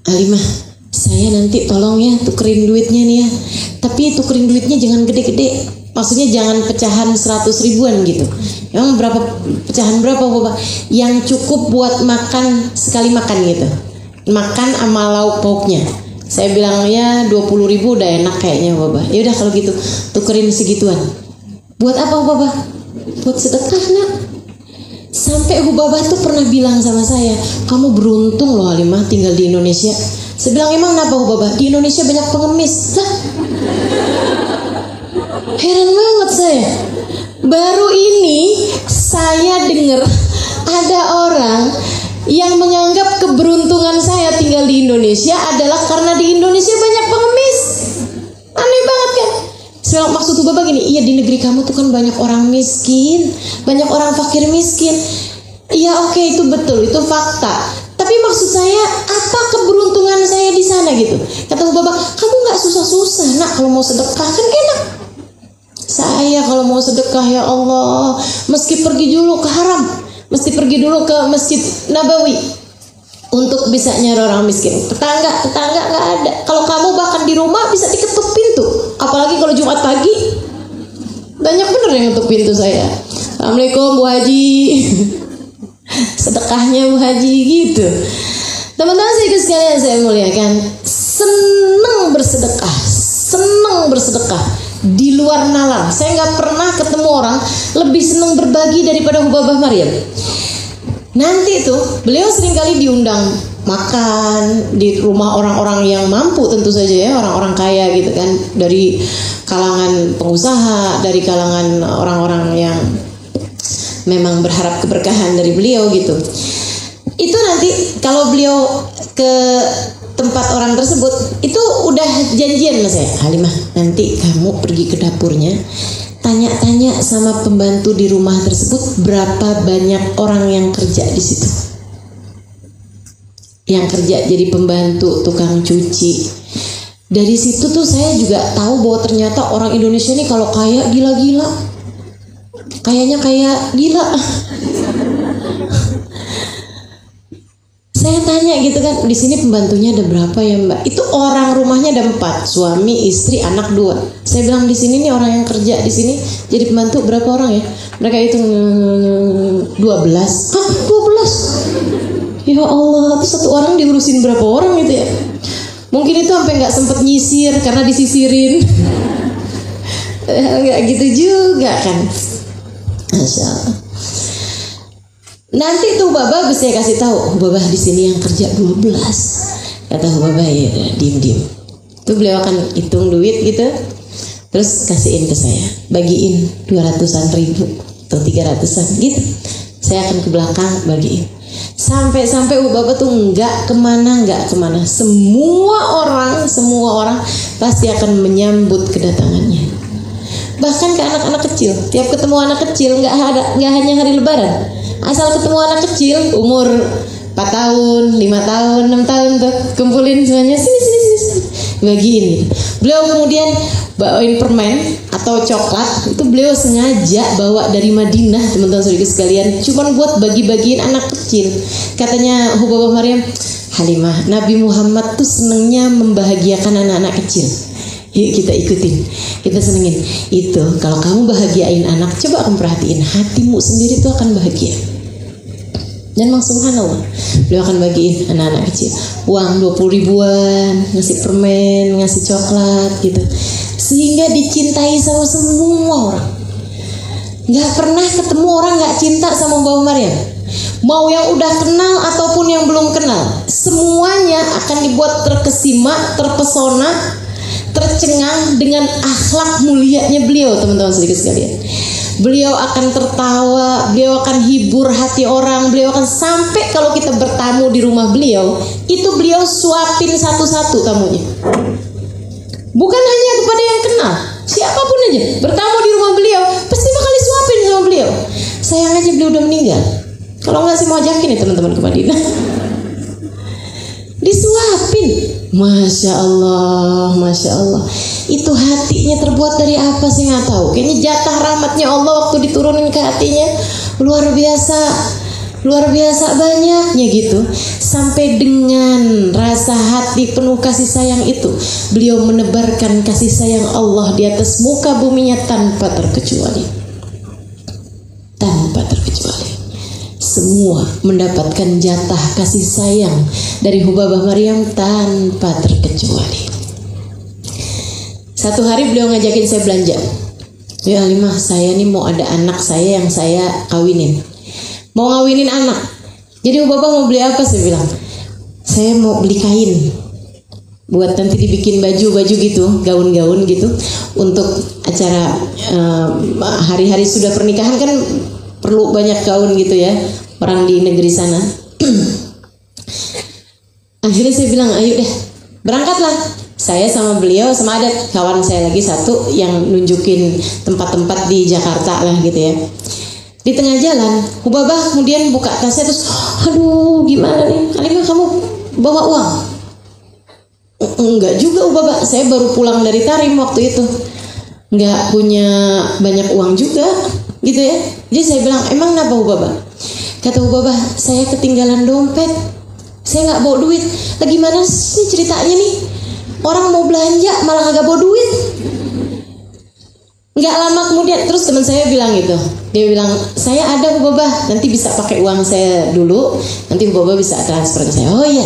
Halimah, saya nanti tolong ya tukerin duitnya nih ya. Tapi tukerin duitnya jangan gede-gede. Maksudnya jangan pecahan 100 ribuan gitu. Emang pecahan berapa Bapak? Yang cukup buat makan sekali makan gitu. Makan sama lauk pauknya. Saya bilang ya 20 ribu udah enak kayaknya Bapak. Ya udah kalau gitu tukerin segituan. Buat apa Bapak? Buat sedekah nak. Sampai Hubabah tuh pernah bilang sama saya, kamu beruntung loh Halimah tinggal di Indonesia. Saya bilang emang kenapa Hubabah? Di Indonesia banyak pengemis. Lah, heran banget saya. Baru ini saya dengar ada orang yang menganggap keberuntungan saya tinggal di Indonesia adalah karena di Indonesia banyak pengemis. Aneh banget kan? Saya maksud Hubabah gini, iya di negeri kamu tuh kan banyak orang miskin, banyak orang fakir miskin. Iya oke, itu betul, itu fakta. Tapi maksud saya, apa keberuntungan saya di sana gitu? Kata Hubabah, kamu nggak susah-susah nak, kalau mau sedekah kan enak. Saya kalau mau sedekah ya Allah, meski pergi dulu ke haram, mesti pergi dulu ke Masjid Nabawi untuk bisa nyari orang miskin. Tetangga nggak ada. Kalau kamu bahkan di rumah bisa diketuk pintu, apalagi kalau Jumat pagi. Banyak bener yang ketuk pintu saya. Assalamualaikum Bu Haji. Sedekahnya Bu Haji gitu. Teman-teman sekalian saya muliakan, senang bersedekah, senang bersedekah di luar nalar. Saya nggak pernah ketemu orang lebih senang berbagi daripada Hubabah Maryam. Nanti itu beliau seringkali diundang makan di rumah orang-orang yang mampu, tentu saja ya, orang-orang kaya gitu kan, dari kalangan pengusaha, dari kalangan orang-orang yang memang berharap keberkahan dari beliau gitu. Itu nanti kalau beliau ke tempat orang tersebut, itu udah janjian sama saya, Halimah, nanti kamu pergi ke dapurnya, tanya-tanya sama pembantu di rumah tersebut berapa banyak orang yang kerja di situ, yang kerja jadi pembantu, tukang cuci. Dari situ tuh saya juga tahu bahwa ternyata orang Indonesia ini kalau kaya gila-gila, kayaknya kayak gila. Saya tanya gitu kan, di sini pembantunya ada berapa ya Mbak? Itu orang rumahnya ada 4, suami, istri, anak 2. Saya bilang di sini nih orang yang kerja di sini jadi pembantu berapa orang ya? Mereka itu 12. Hah, 12? Ya Allah, itu satu orang diurusin berapa orang gitu ya? Mungkin itu sampai nggak sempet nyisir karena disisirin. Nggak gitu juga kan? Masya Allah. Nanti tuh Babah saya kasih tahu, Babah di sini yang kerja 12. Kata Babah, ya diem. Tuh beliau akan hitung duit gitu, terus kasihin ke saya, bagiin 200-an ribu atau 300-an gitu. Saya akan ke belakang bagiin. Sampai Babah tuh nggak kemana. Semua orang pasti akan menyambut kedatangannya. Bahkan ke anak-anak kecil, tiap ketemu anak kecil nggak hanya hari Lebaran. Asal ketemu anak kecil umur 4 tahun, 5 tahun, 6 tahun tuh kumpulin semuanya, sini bagiin gitu. Beliau kemudian bawain permen atau coklat, itu beliau sengaja bawa dari Madinah, teman-teman saudara sekalian, cuman buat bagi-bagiin anak kecil. Katanya Hubabah Maryam, Halimah, Nabi Muhammad tuh senengnya membahagiakan anak-anak kecil. Yuk kita ikutin, kita senengin. Itu kalau kamu bahagiain anak, coba kamu perhatiin, hatimu sendiri tuh akan bahagia. Dan memang subhanallah, beliau akan bagiin anak-anak kecil uang 20 ribuan, ngasih permen, ngasih coklat gitu, sehingga dicintai sama semua orang. Gak pernah ketemu orang gak cinta sama Mbak Maryam. Mau yang udah kenal ataupun yang belum kenal, semuanya akan dibuat terkesima, terpesona, tercengang dengan akhlak mulianya beliau, teman-teman sedikit sekalian. Beliau akan tertawa, beliau akan hibur hati orang, beliau akan sampai kalau kita bertamu di rumah beliau, itu beliau suapin satu-satu tamunya. Bukan hanya kepada yang kenal, siapapun aja bertamu di rumah beliau pasti bakal disuapin sama beliau. Sayang aja beliau udah meninggal. Kalau nggak sih mau ajakin ya teman-teman ke Madinah. Disuapin, Masya Allah. Itu hatinya terbuat dari apa sih nggak tahu. Kayaknya jatah rahmatnya Allah waktu diturunin ke hatinya luar biasa banyaknya gitu. Sampai dengan rasa hati penuh kasih sayang itu, beliau menebarkan kasih sayang Allah di atas muka buminya tanpa terkecuali. Semua mendapatkan jatah kasih sayang dari Hubabah Maryam tanpa terkecuali. Satu hari beliau ngajakin saya belanja. Ya Halimah, saya nih mau ada anak saya yang saya kawinin. Mau ngawinin anak. Jadi Hubabah mau beli apa? Saya bilang, saya mau beli kain. Buat nanti dibikin baju-baju gitu, gaun-gaun gitu. Untuk acara hari-hari sudah pernikahan kan perlu banyak gaun gitu ya. Orang di negeri sana. Akhirnya saya bilang, ayo deh, berangkatlah. Saya sama beliau, sama ada kawan saya lagi satu yang nunjukin tempat-tempat di Jakarta lah gitu ya. Di tengah jalan, Hubabah kemudian buka tasnya terus, aduh gimana nih, Halimah kamu bawa uang? Enggak juga Hubabah, saya baru pulang dari Tarim waktu itu, enggak punya banyak uang juga gitu ya. Jadi saya bilang, emang kenapa Hubabah? Kata Hubabah, saya ketinggalan dompet, saya nggak bawa duit. Lah gimana sih ceritanya nih? Orang mau belanja malah kagak bawa duit. Nggak lama kemudian, terus teman saya bilang gitu. Dia bilang, saya ada Hubabah, nanti bisa pakai uang saya dulu, nanti Hubabah bisa transfer ke saya. Oh iya,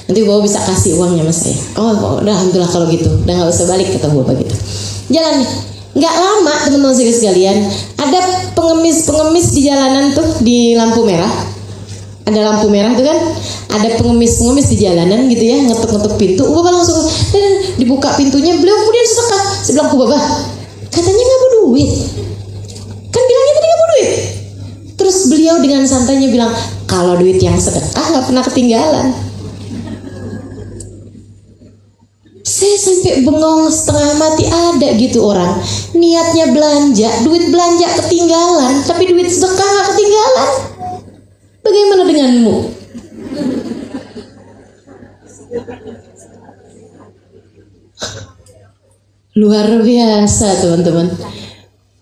Nanti Hubabah bisa kasih uangnya sama saya. Oh udah alhamdulillah kalau gitu, udah nggak usah balik, kata Hubabah gitu. Jalan. Nggak lama teman-teman sekalian, ada pengemis di jalanan tuh, di lampu merah. Ada lampu merah tuh kan, ada pengemis di jalanan gitu ya, ngetuk pintu. Hubabah langsung dibuka pintunya, beliau kemudian sedekah. Saya bilang, Hubabah, katanya nggak mau duit, kan bilangnya tadi nggak mau duit. Terus beliau dengan santainya bilang, kalau duit yang sedekah nggak pernah ketinggalan. Saya sampai bengong setengah mati, ada gitu orang niatnya belanja, duit belanja ketinggalan, tapi duit sedekah nggak ketinggalan. Bagaimana denganmu? Luar biasa teman-teman.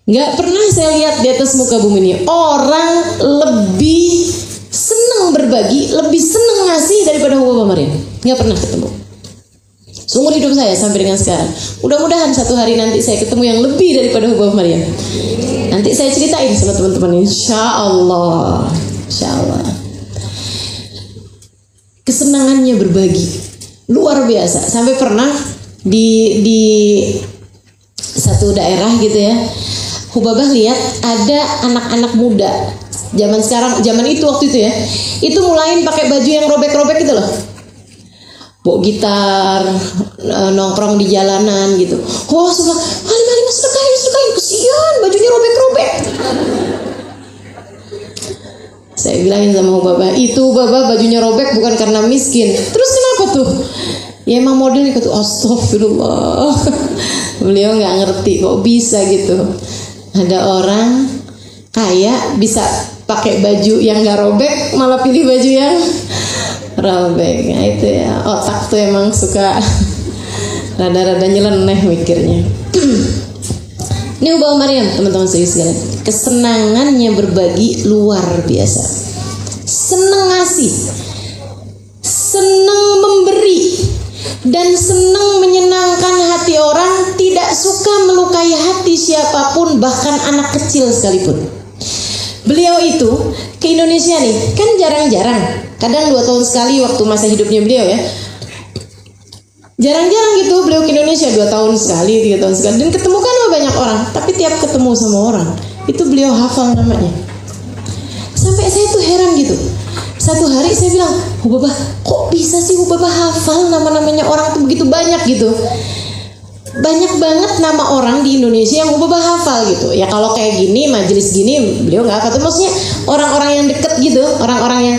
Nggak pernah saya lihat di atas muka bumi ini orang lebih senang berbagi, lebih senang ngasih daripada Hubabah Maryam. Nggak pernah ketemu. Seumur hidup saya sampai dengan sekarang. Mudah-mudahan satu hari nanti saya ketemu yang lebih daripada Hubabah Maryam. Nanti saya ceritain sama teman-teman, insya Allah. Insya Allah. Kesenangannya berbagi luar biasa. Sampai pernah di satu daerah gitu ya, Hubabah lihat ada anak-anak muda zaman itu waktu itu ya, itu mulain pakai baju yang robek-robek gitu loh, bawa gitar, nongkrong di jalanan gitu. Oh sudah, Halimah sedekahin, kesian bajunya robek-robek. Saya bilangin sama Hubabah, itu Hubabah bajunya robek bukan karena miskin. Terus kenapa tuh? Ya emang modelnya gitu. Astagfirullah. Beliau nggak ngerti kok bisa gitu. Ada orang kaya bisa pakai baju yang nggak robek, malah pilih baju yang robek. Nah itu ya, otak tuh emang suka rada-rada nyeleneh mikirnya. Ini Hubabah Maryam teman-teman sekalian, kesenangannya berbagi luar biasa, senang ngasih, senang memberi, dan senang menyenangkan hati orang, tidak suka melukai hati siapapun, bahkan anak kecil sekalipun. Beliau itu ke Indonesia nih, kan jarang-jarang, kadang 2 tahun sekali waktu masa hidupnya beliau ya. Jarang-jarang gitu beliau ke Indonesia, 2 tahun sekali, 3 tahun sekali, dan ketemu kan banyak orang. Tapi tiap ketemu sama orang itu beliau hafal namanya. Sampai saya tuh heran gitu. Satu hari saya bilang, Hubabah, kok bisa sih Hubabah hafal nama-namanya orang tuh begitu banyak gitu. Banyak banget nama orang di Indonesia yang Hubabah hafal gitu. Ya kalau kayak gini, majelis gini, beliau nggak hafal. Maksudnya orang-orang yang deket gitu, orang-orang yang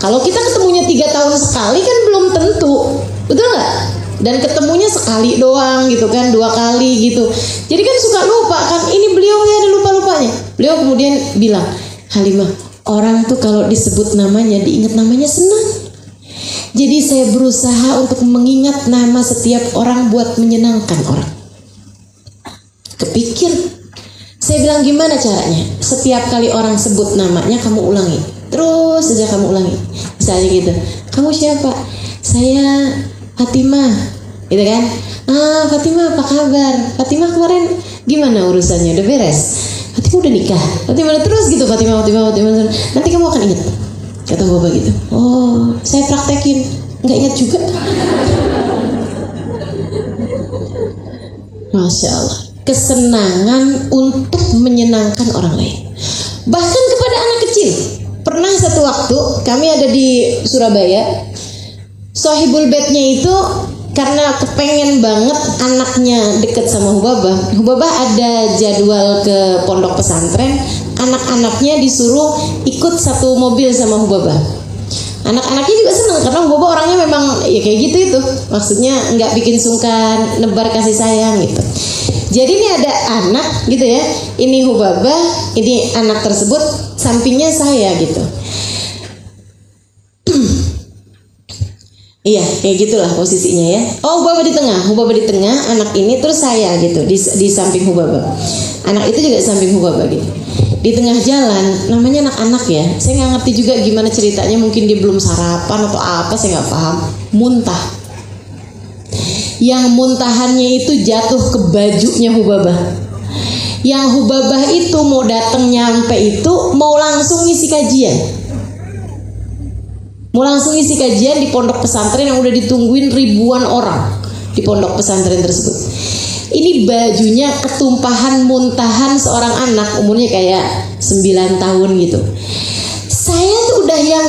kalau kita ketemunya 3 tahun sekali kan belum tentu, betul nggak? Dan ketemunya sekali doang gitu kan, 2 kali gitu. Jadi kan suka lupa kan. Ini beliau nggak ada lupa-lupanya. Beliau kemudian bilang, Halimah, orang tuh kalau disebut namanya, diingat namanya senang. Jadi saya berusaha untuk mengingat nama setiap orang buat menyenangkan orang. Kepikir. Saya bilang gimana caranya? Setiap kali orang sebut namanya kamu ulangi. Terus saja kamu ulangi. Misalnya gitu. Kamu siapa? Saya Fatimah, gitu kan? Fatimah apa kabar? Fatimah kemarin gimana urusannya? Udah beres? Fatimah udah nikah? Fatimah terus gitu, Fatimah. Nanti kamu akan ingat, kata Bapak gitu. Oh, saya praktekin, nggak ingat juga. Masya Allah, kesenangan untuk menyenangkan orang lain, bahkan kepada anak kecil. Pernah satu waktu kami ada di Surabaya. Sohibul bednya itu karena kepengen banget anaknya deket sama Hubabah. Hubabah ada jadwal ke pondok pesantren, anak-anaknya disuruh ikut satu mobil sama Hubabah. Anak-anaknya juga senang karena Hubabah orangnya memang ya kayak gitu itu. Maksudnya nggak bikin sungkan, nebar kasih sayang gitu. Jadi ini ada anak gitu ya. Ini Hubabah, ini anak tersebut, sampingnya saya gitu. Iya, kayak gitulah posisinya ya. Oh, Hubabah di tengah, anak ini terus saya gitu di samping Hubabah. Anak itu juga di samping Hubabah gitu. Di tengah jalan, namanya anak-anak ya. Saya nggak ngerti juga gimana ceritanya, mungkin dia belum sarapan atau apa, saya nggak paham. Muntah. Yang muntahannya itu jatuh ke bajunya Hubabah. Yang Hubabah itu mau datang nyampe itu mau langsung ngisi kajian. Mau langsung isi kajian di pondok pesantren yang udah ditungguin ribuan orang di pondok pesantren tersebut. Ini bajunya ketumpahan muntahan seorang anak umurnya kayak 9 tahun gitu. Saya tuh udah yang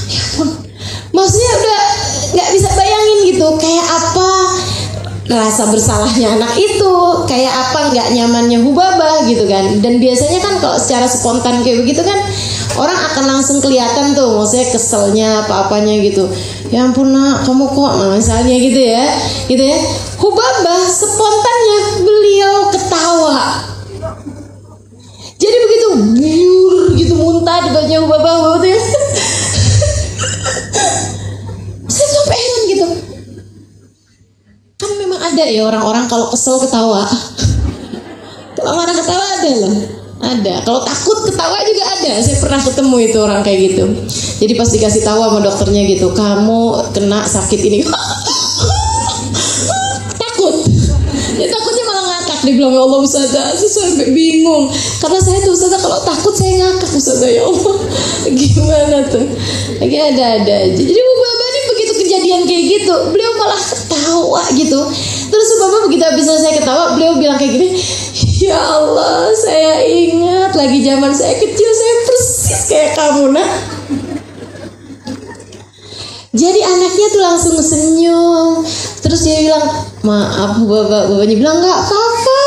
ya ampun, maksudnya udah gak bisa bayangin gitu kayak apa rasa bersalahnya anak itu, kayak apa gak nyamannya Hubabah gitu kan. Dan biasanya kan kalau secara spontan kayak begitu kan orang akan langsung kelihatan tuh, maksudnya keselnya apa-apanya gitu. Ya ampun nak, kamu kok misalnya gitu ya. Hubabah spontannya beliau ketawa. Jadi begitu gitu muntah di bajunya Hubabah gitu ya. Saya sampai heran gitu. Kan memang ada ya orang-orang kalau kesel ketawa. Kalau marah ketawa ada loh. Ada. Kalau takut ketawa juga ada. Saya pernah ketemu itu orang kayak gitu. Jadi pas dikasih tahu sama dokternya gitu, kamu kena sakit ini. Takut. Ya takutnya malah ngakak. Dia bilang, ya Allah Ustazah, saya sampai bingung. Karena saya tuh Ustazah kalau takut saya ngakak Ustazah, ya Allah. Gimana tuh? Lagi ada-ada aja. Jadi Hubabah ini begitu kejadian kayak gitu, beliau malah ketawa gitu. Terus Hubabah begitu habis saya ketawa, beliau bilang kayak gini, ya Allah, saya ingat lagi zaman saya kecil, saya persis kayak kamu nak. Jadi anaknya tuh langsung senyum. Terus dia bilang, maaf bapaknya bilang, gak apa-apa,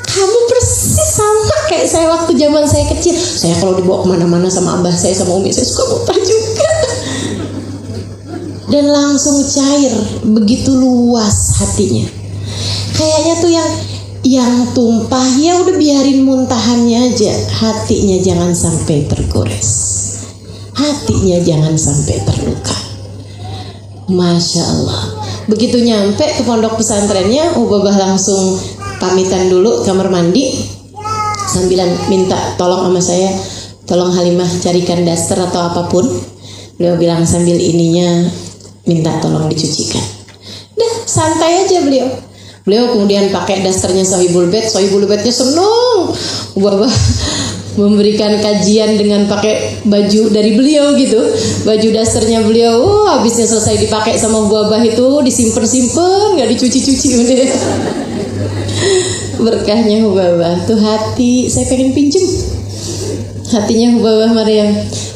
kamu persis sama kayak saya waktu zaman saya kecil. Saya kalau dibawa kemana-mana sama abah saya, sama umi saya suka muntah juga. Dan langsung cair, begitu luas hatinya. Kayaknya tuh yang tumpah, ya udah biarin muntahannya aja. Hatinya jangan sampai tergores, hatinya jangan sampai terluka. Masya Allah. Begitu nyampe ke pondok pesantrennya, Hubabah langsung pamitan dulu kamar mandi sambilan minta tolong sama saya, tolong Halimah carikan daster atau apapun. Beliau bilang sambil ininya minta tolong dicucikan. Dah santai aja beliau. Beliau kemudian pakai dasternya Sohibul Bait. Sohibul Baitnya seneng. Hubabah memberikan kajian dengan pakai baju dari beliau gitu, baju dasternya beliau. Habisnya selesai dipakai sama Hubabah itu disimpan, nggak dicuci-cuci udah. Berkahnya Hubabah tuh hati, saya pengen pinjem hatinya Hubabah Maryam.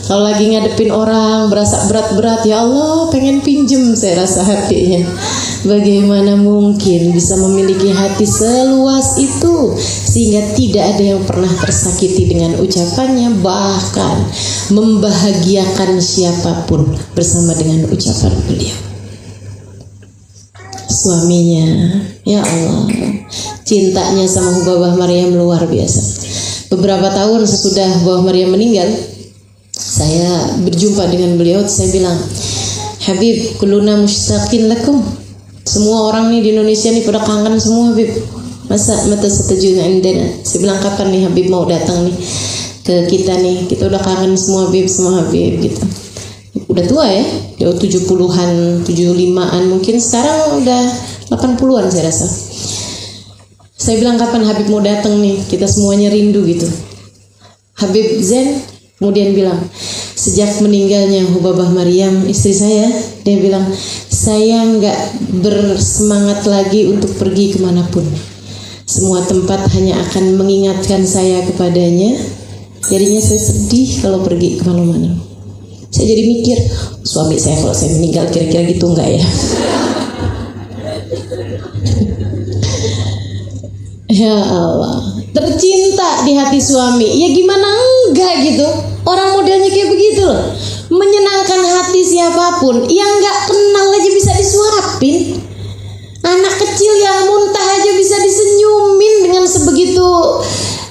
Kalau lagi ngadepin orang berasa berat-berat, ya Allah pengen pinjem saya rasa hatinya. Bagaimana mungkin bisa memiliki hati seluas itu sehingga tidak ada yang pernah tersakiti dengan ucapannya, bahkan membahagiakan siapapun bersama dengan ucapan beliau. Suaminya, ya Allah, cintanya sama Hubabah Maryam luar biasa. Beberapa tahun sesudah Hubabah Maryam meninggal, saya berjumpa dengan beliau. Saya bilang, Habib, kuluna mushtaqin lakum. Semua orang nih di Indonesia nih pada kangen semua Habib. Masa mata setuju indena. Saya bilang, kapan nih Habib mau datang nih ke kita nih? Kita udah kangen semua Habib, semua Habib gitu. Udah tua ya, dia 70-an, 75-an mungkin, sekarang udah 80-an saya rasa. Saya bilang, kapan Habib mau datang nih? Kita semuanya rindu gitu. Habib Zain kemudian bilang, sejak meninggalnya Hubabah Maryam istri saya, dia bilang, saya nggak bersemangat lagi untuk pergi kemanapun. Semua tempat hanya akan mengingatkan saya kepadanya. Jadinya saya sedih kalau pergi kemana-mana. Saya jadi mikir, suami saya kalau saya meninggal kira-kira gitu nggak ya? Ya Allah, tercinta di hati suami. Ya gimana enggak gitu? Orang modelnya kayak begitu loh, menyenangkan hati siapapun. Yang nggak kenal aja bisa disuapin. Anak kecil yang muntah aja bisa disenyumin dengan sebegitu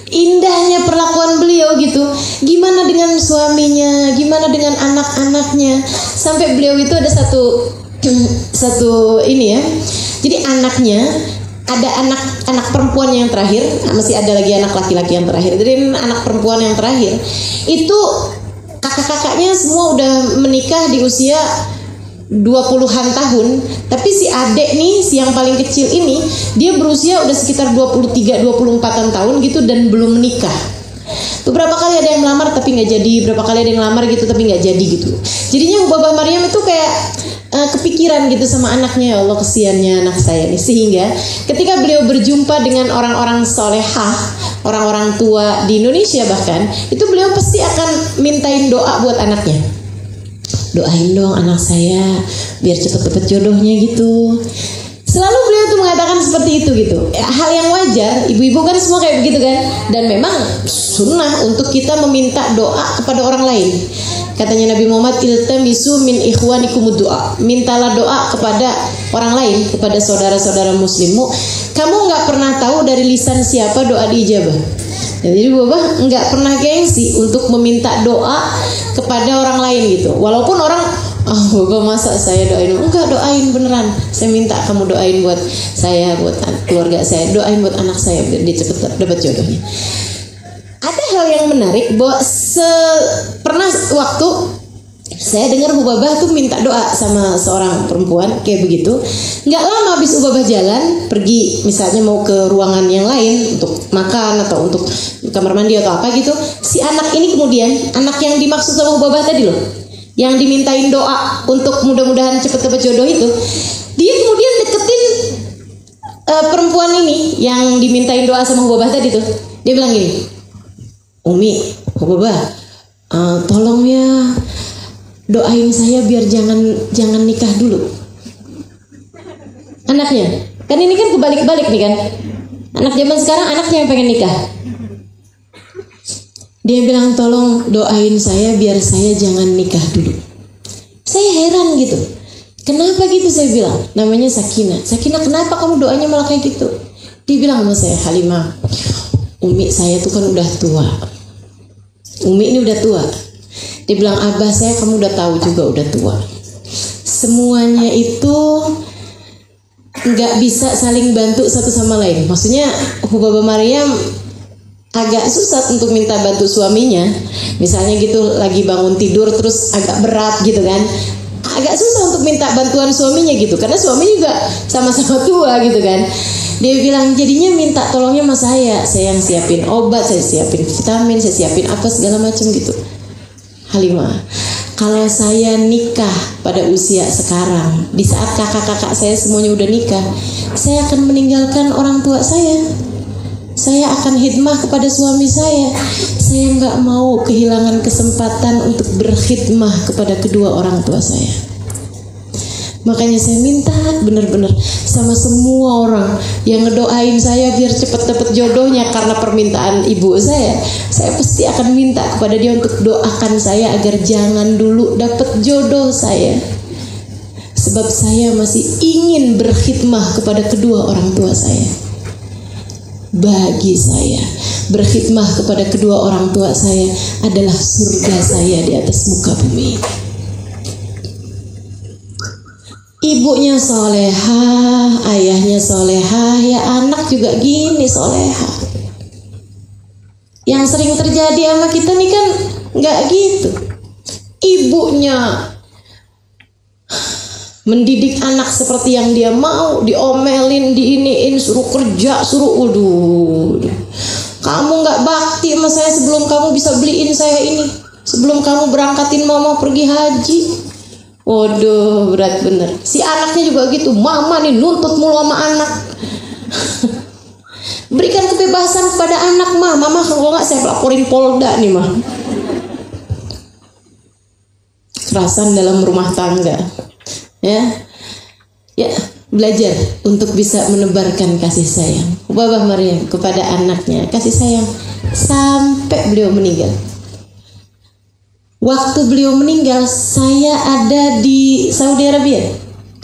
indahnya perlakuan beliau gitu. Gimana dengan suaminya? Gimana dengan anak-anaknya? Sampai beliau itu ada satu ini ya. Jadi anaknya, ada anak perempuan yang terakhir, masih ada lagi anak laki-laki yang terakhir. Jadi anak perempuan yang terakhir itu kakak-kakaknya semua udah menikah di usia 20-an tahun, tapi si adik nih, si yang paling kecil ini, dia berusia udah sekitar 23-24an tahun gitu dan belum menikah. Beberapa kali ada yang melamar tapi nggak jadi, beberapa kali ada yang melamar gitu tapi nggak jadi gitu. Jadinya Hubabah Maryam itu kayak kepikiran gitu sama anaknya, ya Allah kesiannya anak saya nih. Sehingga ketika beliau berjumpa dengan orang-orang solehah, orang-orang tua di Indonesia bahkan, itu beliau pasti akan mintain doa buat anaknya. Doain dong anak saya biar cepet dapet jodohnya gitu. Selalu beliau tuh mengatakan seperti itu gitu. Hal yang wajar, ibu-ibu kan semua kayak begitu kan. Dan memang sunnah untuk kita meminta doa kepada orang lain. Katanya Nabi Muhammad, iltamisu min ikhwanikumud doa. Mintalah doa kepada orang lain, kepada saudara-saudara muslimmu. Kamu nggak pernah tahu dari lisan siapa doa diijabah. Jadi Bapak nggak pernah gengsi untuk meminta doa kepada orang lain gitu. Walaupun orang, Bapak masa saya doain? Enggak, doain beneran. Saya minta kamu doain buat saya, buat keluarga saya, doain buat anak saya biar dia cepat dapat jodohnya. Ada hal yang menarik bahwa pernah waktu saya dengar Hubabah tuh minta doa sama seorang perempuan kayak begitu. Nggak lama habis Hubabah jalan pergi, misalnya mau ke ruangan yang lain untuk makan atau untuk kamar mandi atau apa gitu. Si anak ini kemudian, anak yang dimaksud sama Hubabah tadi loh, yang dimintain doa untuk mudah-mudahan cepat dapat jodoh itu, dia kemudian deketin perempuan ini yang dimintain doa sama Hubabah tadi tuh. Dia bilang gini, Umi, Hubabah, tolong ya doain saya biar jangan nikah dulu. Anaknya, kan ini kan kebalik-balik nih kan. Anak zaman sekarang anaknya yang pengen nikah. Dia bilang tolong doain saya biar saya jangan nikah dulu. Saya heran gitu. Kenapa gitu saya bilang? Namanya Sakinah. Sakinah, kenapa kamu doanya malah kayak gitu? Dia bilang sama saya, Halimah, Umi saya tuh kan udah tua. Umi ini udah tua. Dia bilang, abah saya kamu udah tahu juga udah tua. Semuanya itu nggak bisa saling bantu satu sama lain. Maksudnya Hubabah Maryam agak susah untuk minta bantu suaminya. Misalnya gitu lagi bangun tidur terus agak berat gitu kan. Agak susah untuk minta bantuan suaminya gitu. Karena suami juga sama-sama tua gitu kan. Dia bilang jadinya minta tolongnya sama saya yang siapin obat, saya siapin vitamin, saya siapin apa segala macam gitu. Halimah, kalau saya nikah pada usia sekarang, di saat kakak-kakak saya semuanya udah nikah, saya akan meninggalkan orang tua saya. Saya akan khidmah kepada suami saya. Saya nggak mau kehilangan kesempatan untuk berkhidmah kepada kedua orang tua saya. Makanya saya minta benar-benar sama semua orang yang ngedoain saya biar cepat dapat jodohnya karena permintaan ibu saya pasti akan minta kepada dia untuk doakan saya agar jangan dulu dapat jodoh saya. Sebab saya masih ingin berkhidmah kepada kedua orang tua saya. Bagi saya, berkhidmah kepada kedua orang tua saya adalah surga saya di atas muka bumi. Ibunya solehah, ayahnya solehah, ya anak juga gini solehah. Yang sering terjadi sama kita nih kan nggak gitu. Ibunya mendidik anak seperti yang dia mau, diomelin, diiniin, suruh kerja, suruh kamu nggak bakti sama saya sebelum kamu bisa beliin saya ini, sebelum kamu berangkatin mama pergi haji. Waduh, berat bener. Si anaknya juga gitu, mama nih nuntut mulu sama anak. Berikan kebebasan kepada anak, mama kalau nggak saya laporin Polda nih mah. Kekerasan dalam rumah tangga. Ya, belajar untuk bisa menebarkan kasih sayang. Hubabah Maryam kepada anaknya kasih sayang sampai beliau meninggal. Waktu beliau meninggal, saya ada di Saudi Arabia.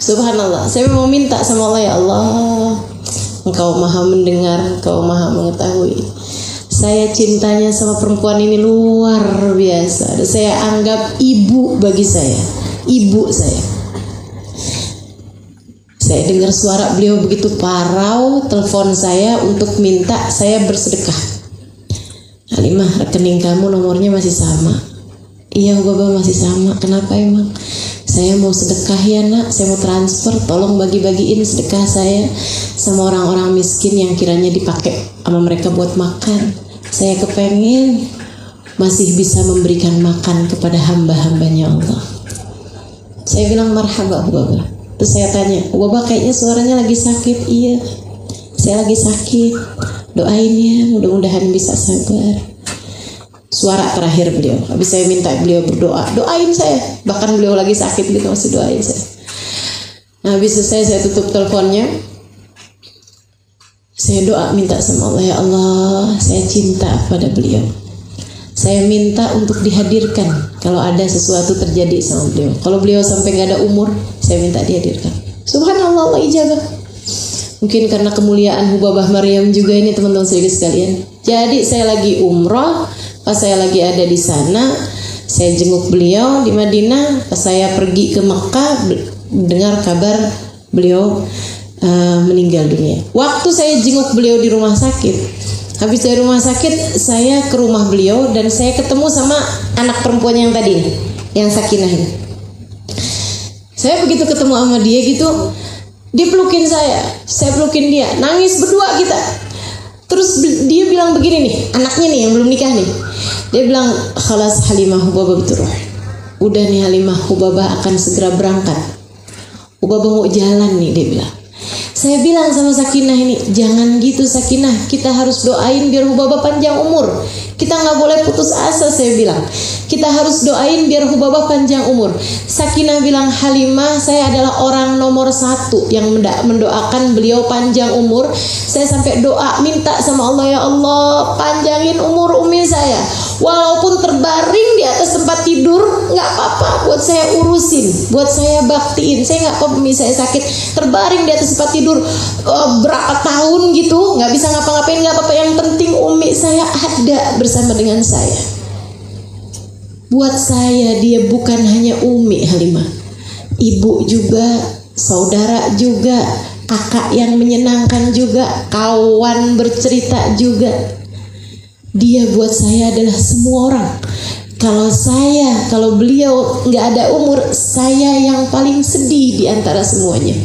Subhanallah, saya mau minta sama Allah, ya Allah, Engkau maha mendengar, Engkau maha mengetahui. Saya cintanya sama perempuan ini luar biasa. Saya anggap ibu bagi saya, ibu saya. Saya dengar suara beliau begitu parau, telepon saya untuk minta saya bersedekah. Halimah, rekening kamu nomornya masih sama. Iya, Bapak masih sama. Kenapa emang? Saya mau sedekah ya nak, saya mau transfer, tolong bagi-bagiin sedekah saya sama orang-orang miskin yang kiranya dipakai sama mereka buat makan. Saya kepengen masih bisa memberikan makan kepada hamba-hambanya Allah. Saya bilang marhaba Hubabah. Terus saya tanya, Hubabah kayaknya suaranya lagi sakit. Iya, saya lagi sakit. Doain ya, mudah-mudahan bisa sabar. Suara terakhir beliau. Habis saya minta beliau berdoa, doain saya. Bahkan beliau lagi sakit gitu masih doain saya. Nah, habis selesai saya tutup teleponnya. Saya doa minta sama Allah, ya Allah, saya cinta pada beliau. Saya minta untuk dihadirkan kalau ada sesuatu terjadi sama beliau. Kalau beliau sampai gak ada umur, saya minta dihadirkan. Subhanallah, Allah ijabah. Mungkin karena kemuliaan Hubabah Maryam juga ini teman-teman sekalian. Jadi saya lagi umroh, pas saya lagi ada di sana, saya jenguk beliau di Madinah. Pas saya pergi ke Mekah, dengar kabar beliau meninggal dunia. Waktu saya jenguk beliau di rumah sakit, habis dari rumah sakit saya ke rumah beliau dan saya ketemu sama anak perempuannya yang tadi, yang Sakinah ini. Saya begitu ketemu sama dia gitu, dia pelukin saya pelukin dia, nangis berdua kita. Terus dia bilang begini nih, anaknya nih yang belum nikah nih, dia bilang, khalas Halimah Hubabah beturuh. Udah nih Halimah, Hubabah akan segera berangkat. Hubabah mau jalan nih, dia bilang. Saya bilang sama Sakinah ini, jangan gitu Sakinah, kita harus doain biar Hubabah panjang umur. Kita nggak boleh putus asa, saya bilang. Kita harus doain biar Hubabah panjang umur. Sakinah bilang, Halimah, saya adalah orang nomor 1 yang mendoakan beliau panjang umur. Saya sampai doa minta sama Allah, ya Allah, panjangin umur umi saya. Walaupun terbaring di atas tempat tidur, nggak apa-apa, buat saya urusin, buat saya baktiin. Saya nggak apa-apa, saya sakit, terbaring di atas tempat tidur berapa tahun gitu, nggak bisa ngapa-ngapain, nggak apa-apa. Yang penting umi saya ada bersama dengan saya. Buat saya dia bukan hanya umi Halimah, ibu juga, saudara juga, kakak yang menyenangkan juga, kawan bercerita juga. Dia buat saya adalah semua orang. Kalau beliau nggak ada umur, saya yang paling sedih di antara semuanya.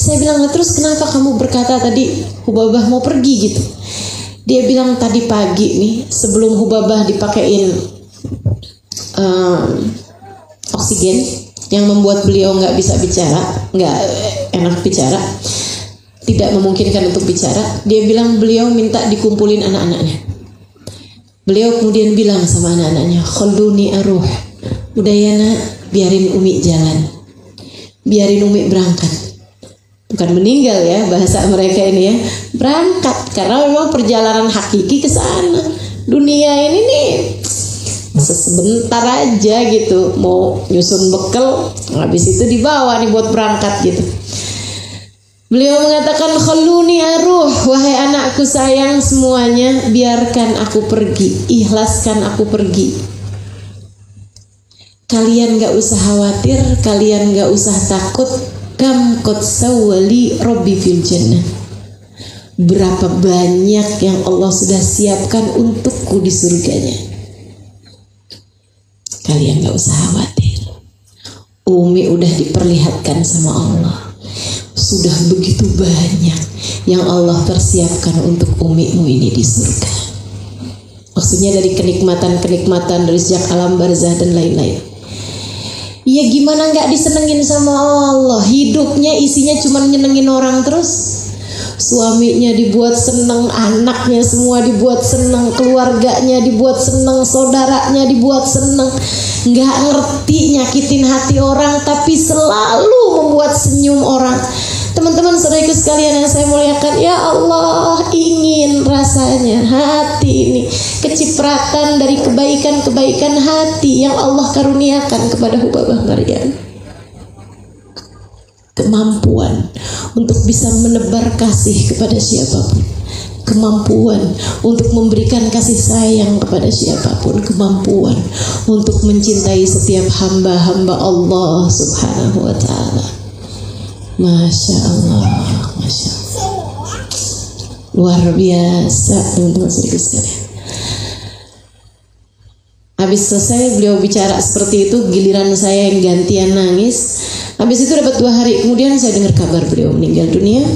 Saya bilang, terus kenapa kamu berkata tadi Hubabah mau pergi gitu? Dia bilang tadi pagi nih, sebelum Hubabah dipakein oksigen yang membuat beliau nggak bisa bicara, nggak enak bicara, tidak memungkinkan untuk bicara. Dia bilang beliau minta dikumpulin anak-anaknya. Beliau kemudian bilang sama anak-anaknya, khalduni aruh, udah ya nak, biarin umi jalan, biarin umi berangkat. Bukan meninggal ya, bahasa mereka ini ya, berangkat, karena memang perjalanan hakiki ke sana. Dunia ini nih sebentar aja gitu, mau nyusun bekal, habis itu dibawa nih buat berangkat gitu. Beliau mengatakan, khalluni aruh, wahai anakku sayang semuanya, biarkan aku pergi, ikhlaskan aku pergi. Kalian gak usah khawatir, kalian gak usah takut. Kam qad sawwali rabbi fil jannah. Berapa banyak yang Allah sudah siapkan untukku di surganya. Kalian gak usah khawatir. Umi udah diperlihatkan sama Allah. Sudah begitu banyak yang Allah persiapkan untuk umimu ini di surga. Maksudnya dari kenikmatan-kenikmatan dari sejak alam barzah dan lain-lain. Ya gimana gak disenengin sama Allah? Hidupnya isinya cuma nyenengin orang terus. Suaminya dibuat seneng, anaknya semua dibuat seneng, keluarganya dibuat seneng, saudaranya dibuat seneng. Gak ngerti nyakitin hati orang, tapi selalu membuat senyum orang. Teman-teman saudaraku sekalian yang saya muliakan, ya Allah, ingin rasanya hati ini kecipratan dari kebaikan-kebaikan hati yang Allah karuniakan kepada Hubabah Maryam. Kemampuan untuk bisa menebar kasih kepada siapapun, kemampuan untuk memberikan kasih sayang kepada siapapun, kemampuan untuk mencintai setiap hamba-hamba Allah Subhanahu wa ta'ala. Masya Allah, Masya Allah, luar biasa teman-teman sekalian. Habis selesai beliau bicara seperti itu, giliran saya yang gantian nangis. Habis itu dapat 2 hari kemudian saya dengar kabar beliau meninggal dunia.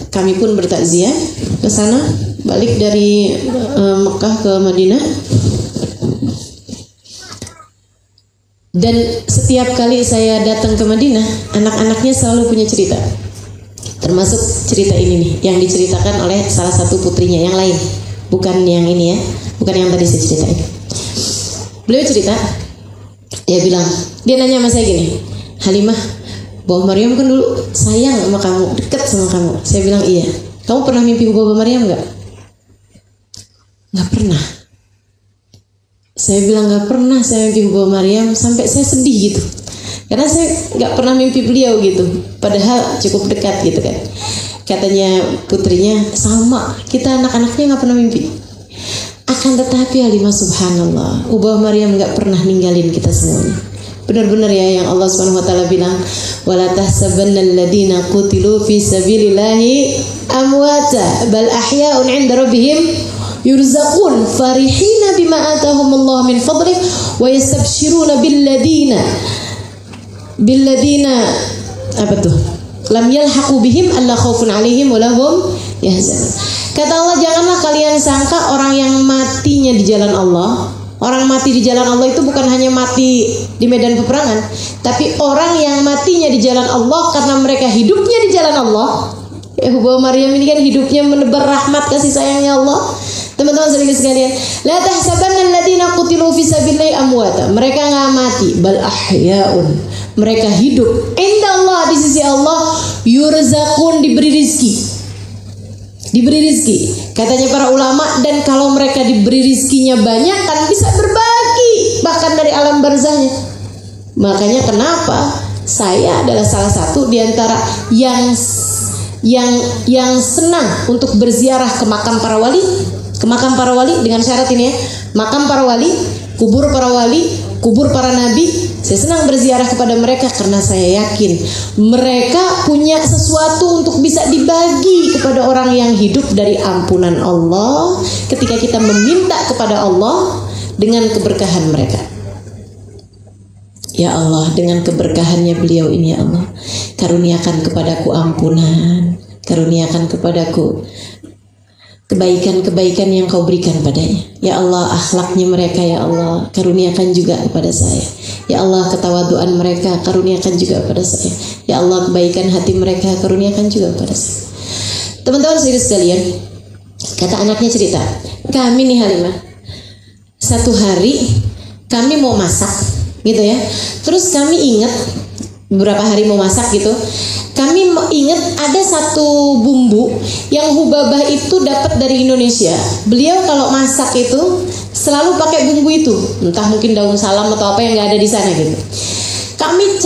Kami pun bertakziah ke sana. balik dari Mekah ke Madinah. Dan setiap kali saya datang ke Madinah, anak-anaknya selalu punya cerita. Termasuk cerita ini nih, yang diceritakan oleh salah satu putrinya, yang lain. Bukan yang ini ya, bukan yang tadi saya ceritain. Beliau cerita, dia nanya sama saya gini, Halimah, Bapa Maryam kan dulu sayang sama kamu, dekat sama kamu. Saya bilang iya. Kamu pernah mimpi Bapa Maryam nggak? Nggak pernah. Saya bilang nggak pernah saya mimpi Bapa Maryam, sampai saya sedih gitu. Karena saya nggak pernah mimpi beliau gitu. Padahal cukup dekat gitu kan. Katanya putrinya, sama, kita anak-anaknya nggak pernah mimpi. Akan tetapi Halimah, subhanallah, Bapa Maryam nggak pernah ninggalin kita semuanya. Benar-benar ya yang Allah Subhanahu wa taala bilang, wala tahsabannal ladina qutilu fi sabilillahi amwata bal ahya'un 'inda rabbihim yurzaqun farihina bima atahumullah min fadlih wa yastabshiruna billadina apa tuh? Lam yalhaqu bihim alla khaufun 'alaihim wa lahum yahzanun. Kata Allah, janganlah kalian sangka orang yang matinya di jalan Allah. Orang mati di jalan Allah itu bukan hanya mati di medan peperangan, tapi orang yang matinya di jalan Allah karena mereka hidupnya di jalan Allah. Bapa Maryam ini kan hidupnya menebar rahmat kasih sayangnya Allah. Teman-teman sekalian, la tahsabanna alladziina qutilu fi sabilillahi amwata. Mereka enggak mati, bal ahya'un. Mereka hidup. Inda Allah, di sisi Allah, yurzaqun, diberi rizki. Diberi rizki, katanya para ulama, dan kalau mereka diberi rizkinya banyak kan bisa berbagi bahkan dari alam barzahnya. Makanya kenapa saya adalah salah satu di antara yang senang untuk berziarah ke makam para wali. Ke makam para wali dengan syarat ini ya, makam para wali, kubur para wali, kubur para nabi. Saya senang berziarah kepada mereka karena saya yakin mereka punya sesuatu untuk bisa dibagi kepada orang yang hidup dari ampunan Allah ketika kita meminta kepada Allah dengan keberkahan mereka. Ya Allah, dengan keberkahannya beliau ini ya Allah, karuniakan kepadaku ampunan, karuniakan kepadaku kebaikan-kebaikan yang kau berikan padanya. Ya Allah, akhlaknya mereka ya Allah, karuniakan juga kepada saya. Ya Allah, ketawaduan mereka karuniakan juga kepada saya. Ya Allah, kebaikan hati mereka karuniakan juga kepada saya. Teman-teman sekalian, kata anaknya cerita, kami nih Halimah, satu hari kami mau masak gitu ya. Terus kami ingat beberapa hari mau masak gitu, kami ingat ada satu bumbu yang Hubabah itu dapat dari Indonesia. Beliau kalau masak itu selalu pakai bumbu itu, entah mungkin daun salam atau apa yang nggak ada di sana gitu. Kami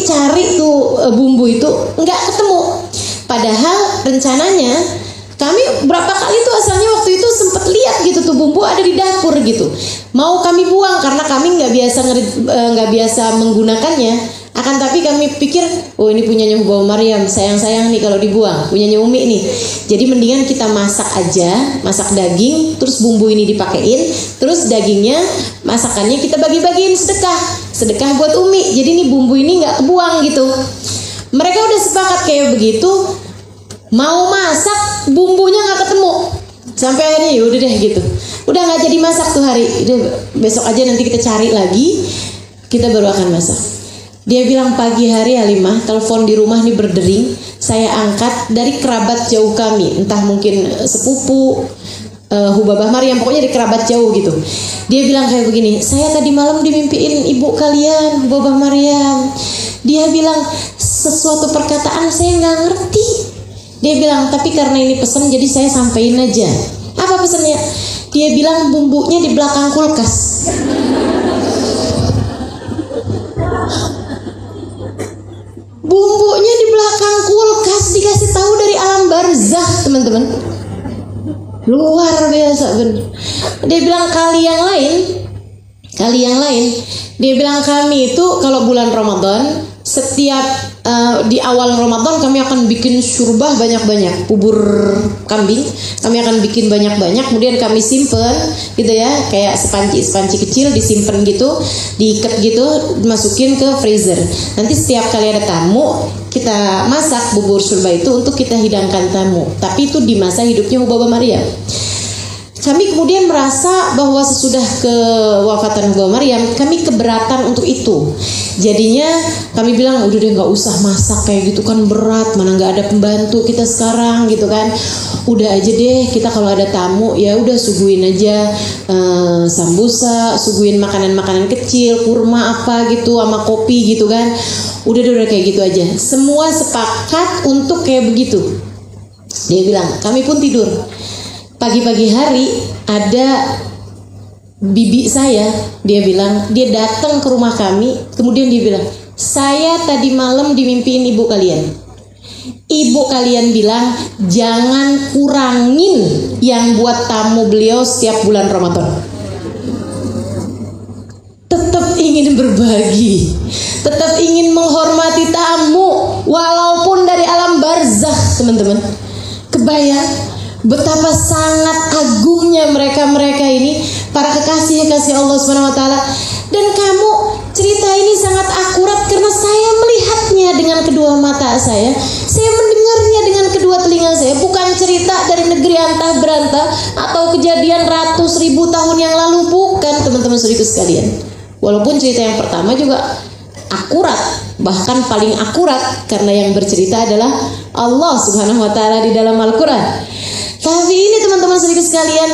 cari tuh bumbu itu nggak ketemu. Padahal rencananya kami berapa kali tuh asalnya waktu itu sempat lihat gitu tuh bumbu ada di dapur gitu. Mau kami buang karena kami nggak biasa menggunakannya. Akan tapi kami pikir, oh ini punyanya Bapa Maryam, sayang-sayang nih kalau dibuang, punyanya Umi nih. Jadi mendingan kita masak aja, masak daging, terus bumbu ini dipakein, terus dagingnya, masakannya kita bagi-bagiin sedekah buat Umi. Jadi nih bumbu ini nggak kebuang gitu. Mereka udah sepakat kayak begitu, mau masak bumbunya nggak ketemu. Sampai akhirnya ya udah deh gitu, udah nggak jadi masak tuh hari. Udah, besok aja nanti kita cari lagi, kita baru akan masak. Dia bilang pagi hari Halimah, telepon di rumah nih berdering, saya angkat dari kerabat jauh kami, entah mungkin sepupu, Hubabah Maryam, pokoknya dari kerabat jauh gitu. Dia bilang kayak begini, saya tadi malam dimimpiin ibu kalian, Hubabah Maryam. Dia bilang sesuatu perkataan saya nggak ngerti. Dia bilang tapi karena ini pesan jadi saya sampein aja. Apa pesannya? Dia bilang bumbunya di belakang kulkas. Bumbunya di belakang kulkas, dikasih tahu dari alam barzah, teman-teman. Luar biasa bener. Dia bilang kali yang lain, dia bilang kami itu kalau bulan Ramadan setiap di awal Ramadan kami akan bikin syurbah banyak-banyak, bubur kambing kami akan bikin banyak-banyak, kemudian kami simpen gitu ya, kayak sepanci kecil disimpan gitu, diikat gitu, masukin ke freezer. Nanti setiap kali ada tamu kita masak bubur syurbah itu untuk kita hidangkan tamu. Tapi itu di masa hidupnya Hubabah Maryam. Kami kemudian merasa bahwa sesudah kewafatan Hubabah Maryam, kami keberatan untuk itu. Jadinya kami bilang udah deh nggak usah masak kayak gitu kan berat, mana nggak ada pembantu kita sekarang gitu kan. Udah aja deh kita kalau ada tamu ya udah suguhin aja sambusa, suguhin makanan-makanan kecil, kurma apa gitu sama kopi gitu kan. Udah kayak gitu aja. Semua sepakat untuk kayak begitu. Dia bilang, kami pun tidur. Pagi-pagi hari ada bibi saya, dia bilang, dia datang ke rumah kami, kemudian dia bilang, saya tadi malam dimimpiin ibu kalian. Ibu kalian bilang jangan kurangin yang buat tamu beliau setiap bulan Ramadan. Tetap ingin berbagi, tetap ingin menghormati tamu walaupun dari alam barzakh, teman-teman. Kebayang betapa sangat agungnya mereka ini, para kekasih Allah Subhanahu wa taala. Dan kamu, cerita ini sangat akurat karena saya melihatnya dengan kedua mata saya mendengarnya dengan kedua telinga saya. Bukan cerita dari negeri antah berantah atau kejadian ratus ribu tahun yang lalu, bukan, teman-teman saudaraku sekalian. Walaupun cerita yang pertama juga akurat, bahkan paling akurat karena yang bercerita adalah Allah Subhanahu wa taala di dalam Al-Qur'an. Tapi ini teman-teman saudaraku sekalian,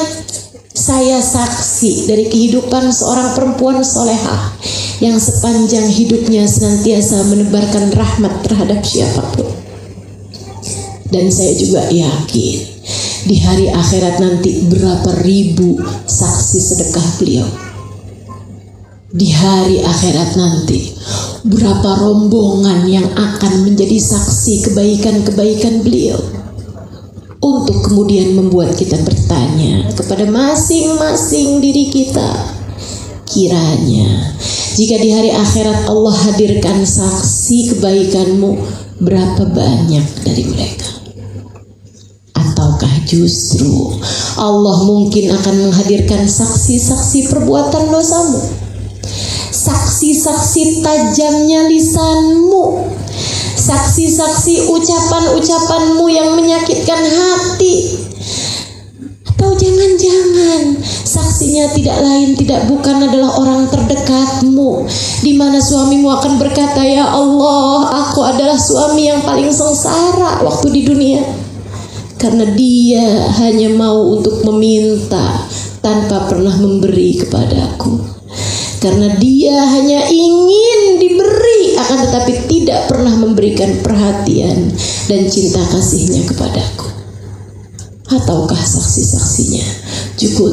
saya saksi dari kehidupan seorang perempuan solehah yang sepanjang hidupnya senantiasa menebarkan rahmat terhadap siapapun. Dan saya juga yakin di hari akhirat nanti berapa ribu saksi sedekah beliau. Di hari akhirat nanti berapa rombongan yang akan menjadi saksi kebaikan-kebaikan beliau. Untuk kemudian membuat kita bertanya kepada masing-masing diri kita, kiranya jika di hari akhirat Allah hadirkan saksi kebaikanmu, berapa banyak dari mereka? Ataukah justru Allah mungkin akan menghadirkan saksi-saksi perbuatan dosamu, saksi-saksi tajamnya lisanmu, saksi-saksi ucapan-ucapanmu yang menyakitkan hati. Atau jangan-jangan saksinya tidak lain tidak bukan adalah orang terdekatmu, di mana suamimu akan berkata, ya Allah, aku adalah suami yang paling sengsara waktu di dunia, karena dia hanya mau untuk meminta tanpa pernah memberi kepadaku. Karena dia hanya ingin diberi, akan tetapi tidak pernah memberikan perhatian dan cinta kasihnya kepadaku. Ataukah saksi-saksinya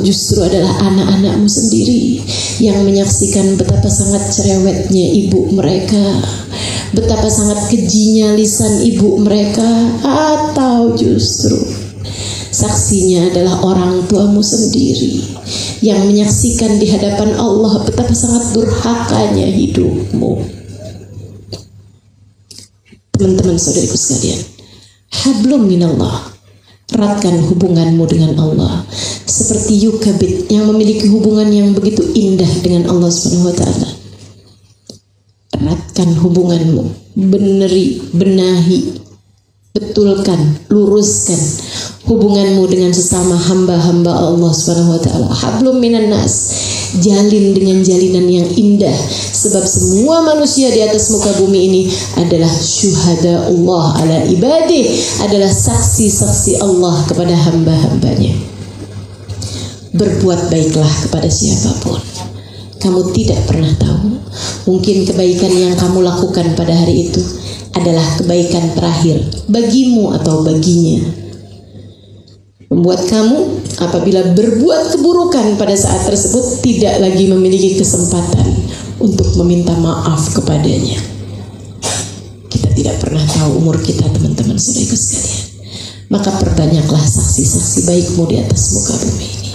justru adalah anak-anakmu sendiri yang menyaksikan betapa sangat cerewetnya ibu mereka, betapa sangat kejinya lisan ibu mereka. Atau justru saksinya adalah orang tuamu sendiri yang menyaksikan di hadapan Allah betapa sangat durhakanya hidupmu. Teman-teman saudariku sekalian, hablum minallah, eratkan hubunganmu dengan Allah seperti Yukabid yang memiliki hubungan yang begitu indah dengan Allah Subhanahu wa taala. Eratkan hubunganmu, benahi, betulkan, luruskan hubunganmu dengan sesama hamba-hamba Allah Subhanahu wa taala. Hablum minan nas, jalin dengan jalinan yang indah, sebab semua manusia di atas muka bumi ini adalah syuhada Allah ala ibadih, adalah saksi-saksi Allah kepada hamba-hambanya. Berbuat baiklah kepada siapapun. Kamu tidak pernah tahu, mungkin kebaikan yang kamu lakukan pada hari itu adalah kebaikan terakhir bagimu atau baginya. Membuat kamu apabila berbuat keburukan pada saat tersebut tidak lagi memiliki kesempatan untuk meminta maaf kepadanya. Kita tidak pernah tahu umur kita, teman-teman saudaraku sekalian. Maka perbanyaklah saksi-saksi baikmu di atas muka bumi ini.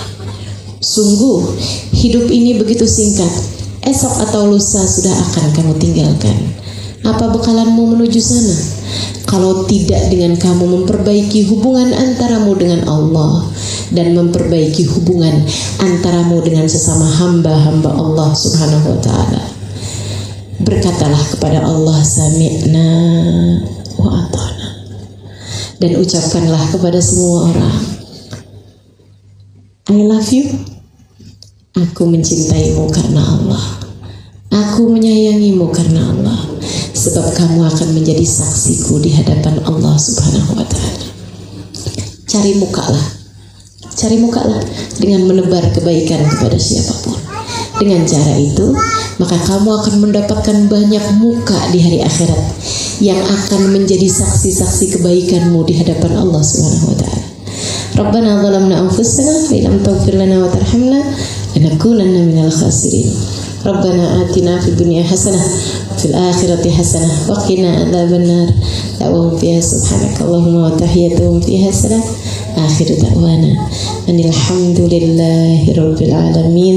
Sungguh hidup ini begitu singkat. Esok atau lusa sudah akan kamu tinggalkan. Apa bekalanmu menuju sana? Kalau tidak, dengan kamu memperbaiki hubungan antaramu dengan Allah dan memperbaiki hubungan antaramu dengan sesama hamba-hamba Allah Subhanahu wa ta'ala. Berkatalah kepada Allah, sami'na wa ata'na, dan ucapkanlah kepada semua orang, I love you. Aku mencintaimu karena Allah. Aku menyayangimu karena Allah. Sebab kamu akan menjadi saksiku di hadapan Allah Subhanahu wa ta'ala. Cari mukalah dengan menebar kebaikan kepada siapapun. Dengan cara itu, maka kamu akan mendapatkan banyak muka di hari akhirat yang akan menjadi saksi-saksi kebaikanmu di hadapan Allah Subhanahu wa ta'ala. Rabbana zalamna anfusana wa illam taghfir lana wa tarhamna lanakunanna minal khasirin. Rabbana atina fid dunya hasanah fil akhirati hasanah wa qina adzabannar. Da'wahum fiha subhanakallahumma wa tahiyyatuhum fiha salam. Akhir da'wana anil hamdulillahi rabbil alamin.